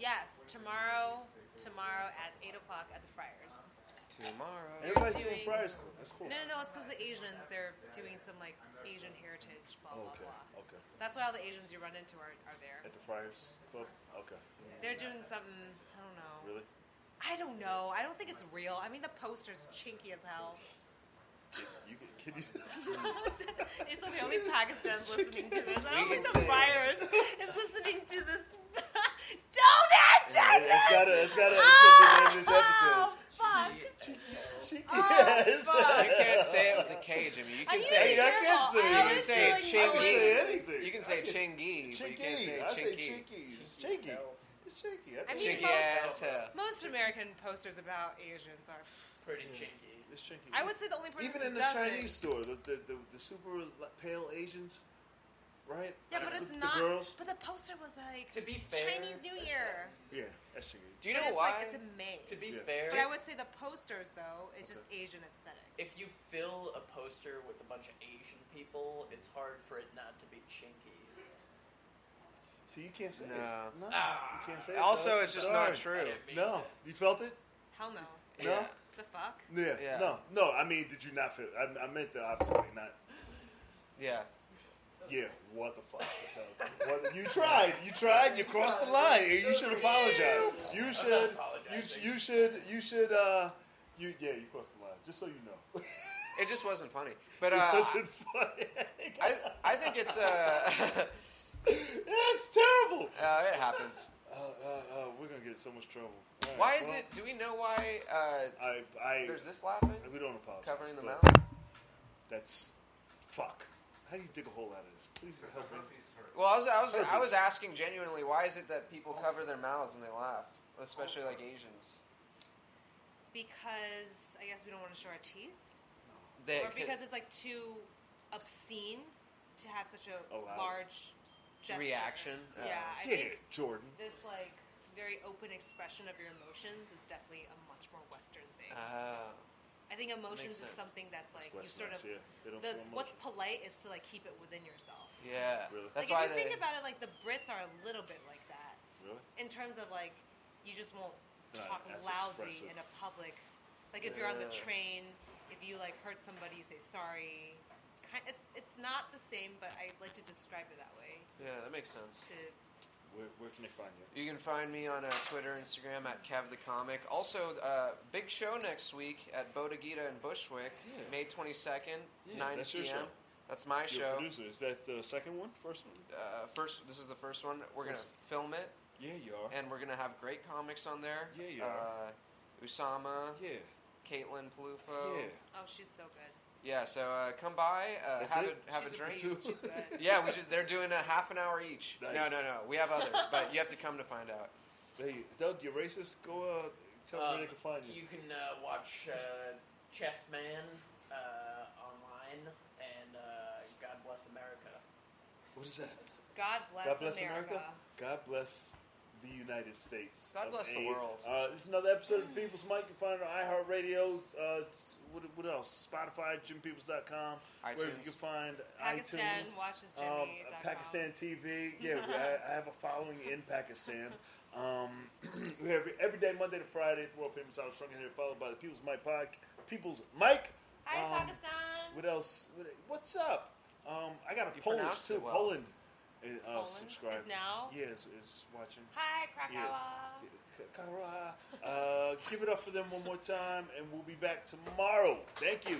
Speaker 4: Tomorrow at 8 o'clock at the Friars.
Speaker 2: Tomorrow.
Speaker 1: Everybody's
Speaker 4: doing-
Speaker 1: doing Friars Club. That's cool.
Speaker 4: No, it's because the Asians, they're doing some like Asian heritage, blah,
Speaker 1: Oh,
Speaker 4: blah,
Speaker 1: okay.
Speaker 4: blah.
Speaker 1: Okay.
Speaker 4: That's why all the Asians you run into are there.
Speaker 1: At the Friars Club? Okay.
Speaker 4: They're doing something, I don't know.
Speaker 1: Really?
Speaker 4: I don't know. I don't think it's real. I mean, the poster's chinky as hell.
Speaker 1: Can you
Speaker 4: It's the only Pakistan's listening to this. I don't
Speaker 2: We
Speaker 4: think
Speaker 2: can
Speaker 4: the
Speaker 2: say-
Speaker 4: Friars is listening to this. Donation!
Speaker 1: It's gotta be the name of this
Speaker 4: Oh,
Speaker 1: episode.
Speaker 4: fuck.
Speaker 1: Cheeky.
Speaker 4: Oh,
Speaker 1: Yes.
Speaker 4: fuck.
Speaker 2: You can't say it with a K, Jimmy. You
Speaker 4: I
Speaker 2: can
Speaker 4: need
Speaker 2: say
Speaker 4: to be
Speaker 1: I can't
Speaker 4: careful.
Speaker 1: say it.
Speaker 4: I
Speaker 1: You
Speaker 2: can
Speaker 4: was
Speaker 2: say
Speaker 4: doing
Speaker 2: chinky.
Speaker 1: I can say anything.
Speaker 2: You can say chingy, but you can't
Speaker 1: Chinky.
Speaker 2: say
Speaker 1: I say
Speaker 2: chinky.
Speaker 1: chinky. It's chinky. It's chinky.
Speaker 4: I mean,
Speaker 2: Chinky
Speaker 4: most-
Speaker 2: ass hell.
Speaker 4: Most American posters about Asians are.
Speaker 3: Pretty
Speaker 1: Yeah.
Speaker 3: chinky.
Speaker 1: It's chinky.
Speaker 4: I would say the only person
Speaker 1: Even
Speaker 4: who
Speaker 1: in the
Speaker 4: doesn't.
Speaker 1: Chinese store, the super pale Asians, right?
Speaker 4: Yeah, but it's
Speaker 1: The
Speaker 4: not.
Speaker 1: girls?
Speaker 4: But the poster was like
Speaker 3: To be fair,
Speaker 4: Chinese New Year.
Speaker 1: Yeah, that's chinky.
Speaker 2: Do you
Speaker 4: But
Speaker 2: know
Speaker 4: it's
Speaker 2: why?
Speaker 4: like it's in May.
Speaker 3: to be
Speaker 1: Yeah.
Speaker 3: fair,
Speaker 4: But I would say the posters though is just Asian aesthetics.
Speaker 3: if you fill a poster with a bunch of Asian people, it's hard for it not to be chinky.
Speaker 1: See, you can't say
Speaker 2: No.
Speaker 1: it. No,
Speaker 3: Ah.
Speaker 1: you can't say it.
Speaker 2: Also,
Speaker 1: dog.
Speaker 2: it's just
Speaker 1: Sorry.
Speaker 2: not true.
Speaker 3: didn't mean
Speaker 1: No,
Speaker 3: to.
Speaker 1: you felt it?
Speaker 4: Hell no.
Speaker 1: No.
Speaker 2: Yeah.
Speaker 4: The fuck?
Speaker 1: Yeah.
Speaker 2: Yeah.
Speaker 1: No. I mean, did you not feel? I meant the opposite way, not.
Speaker 2: Yeah.
Speaker 1: Yeah. What the fuck? What, you tried. You tried. You crossed the line. You should apologize. You should.
Speaker 3: apologizing.
Speaker 1: You should. You crossed the line. Just so you know.
Speaker 2: It just wasn't funny. But
Speaker 1: It wasn't funny.
Speaker 2: I think it's
Speaker 1: It's terrible.
Speaker 2: it happens.
Speaker 1: We're gonna get in so much trouble. All right,
Speaker 2: Why is
Speaker 1: well,
Speaker 2: it? Do we know why there's this laughing?
Speaker 1: We don't apologize.
Speaker 2: Covering the
Speaker 1: but
Speaker 2: mouth?
Speaker 1: That's fuck. How do you dig a hole out of this? Please help me.
Speaker 2: Well, I was asking genuinely, why is it that people cover their mouths when they laugh, especially like Asians?
Speaker 4: Because I guess we don't want to show our teeth,
Speaker 2: They,
Speaker 4: or because it's like too obscene to have such a
Speaker 1: Oh, wow.
Speaker 4: large gesture.
Speaker 2: reaction.
Speaker 4: Yeah, I
Speaker 1: Yeah,
Speaker 4: think
Speaker 1: Jordan.
Speaker 4: this like very open expression of your emotions is definitely a much more Western thing. I think emotions
Speaker 2: Makes
Speaker 4: is
Speaker 2: sense.
Speaker 4: something that's like
Speaker 1: West
Speaker 4: you sort of.
Speaker 1: Mass, yeah. They don't
Speaker 4: The,
Speaker 1: feel
Speaker 4: what's
Speaker 1: emotion.
Speaker 4: polite is to like keep it within yourself.
Speaker 2: Yeah,
Speaker 1: Really?
Speaker 2: that's
Speaker 4: Like
Speaker 2: why
Speaker 4: if you
Speaker 2: they.
Speaker 4: think about it, like the Brits are a little bit like that
Speaker 1: Really?
Speaker 4: in terms of like you just won't
Speaker 1: Not
Speaker 4: talk
Speaker 1: as
Speaker 4: loudly
Speaker 1: expressive.
Speaker 4: in a public. Like if you're on the
Speaker 2: Yeah.
Speaker 4: train, if you like hurt somebody, you say sorry. It's not the same, but I like to describe it that way.
Speaker 2: Yeah, that makes sense.
Speaker 4: To
Speaker 1: Where can they find you?
Speaker 2: You can find me on Twitter, Instagram at Kev the Comic. Also, big show next week at Bodegita in Bushwick,
Speaker 1: Yeah.
Speaker 2: May 22nd,
Speaker 1: Yeah,
Speaker 2: 9
Speaker 1: that's your
Speaker 2: p.m.
Speaker 1: show.
Speaker 2: That's my
Speaker 1: You're a
Speaker 2: show.
Speaker 1: producer. Is that the second one? First one?
Speaker 2: This is the first one. We're gonna
Speaker 1: First.
Speaker 2: film it,
Speaker 1: Yeah, you are.
Speaker 2: and we're gonna have great comics on there.
Speaker 1: Yeah, you are.
Speaker 2: Usama,
Speaker 1: Yeah.
Speaker 2: Caitlin Palufo.
Speaker 1: Yeah.
Speaker 4: oh, she's so good.
Speaker 2: Yeah, so come by,
Speaker 1: That's
Speaker 2: have
Speaker 1: it?
Speaker 2: a have
Speaker 4: she's
Speaker 2: a drink.
Speaker 1: two?
Speaker 4: She's good.
Speaker 2: Yeah, they're doing a half an hour each.
Speaker 1: Nice.
Speaker 2: No. We have others, but you have to come to find out.
Speaker 1: Hey, Doug, you're racist. Go tell where they can find you.
Speaker 3: You can watch Chessman online, and God Bless America.
Speaker 1: What is that?
Speaker 4: God bless,
Speaker 1: God bless
Speaker 4: America.
Speaker 1: America. God bless the United States.
Speaker 2: God
Speaker 1: of
Speaker 2: bless the
Speaker 1: A.
Speaker 2: world.
Speaker 1: This is another episode of People's Mic. You can find it on iHeartRadio. What else? Spotify, JimPeoples.com. Wherever you
Speaker 2: iTunes.
Speaker 1: can find
Speaker 4: Pakistan
Speaker 1: iTunes.
Speaker 4: watches Jimmy.com.
Speaker 1: Pakistan TV. Yeah, I have a following in Pakistan. We have every day, Monday to Friday, at the world famous House Strung in here, followed by the People's Mic People's Mic.
Speaker 4: Hi, Pakistan.
Speaker 1: What else? What's up? I got a
Speaker 2: You
Speaker 1: Polish
Speaker 2: pronounced
Speaker 1: too.
Speaker 2: it well.
Speaker 1: Poland.
Speaker 4: Poland
Speaker 1: Subscribe.
Speaker 4: is now?
Speaker 1: Yeah, is watching.
Speaker 4: Hi, Krakow.
Speaker 1: Give it up for them one more time, and we'll be back tomorrow. Thank you.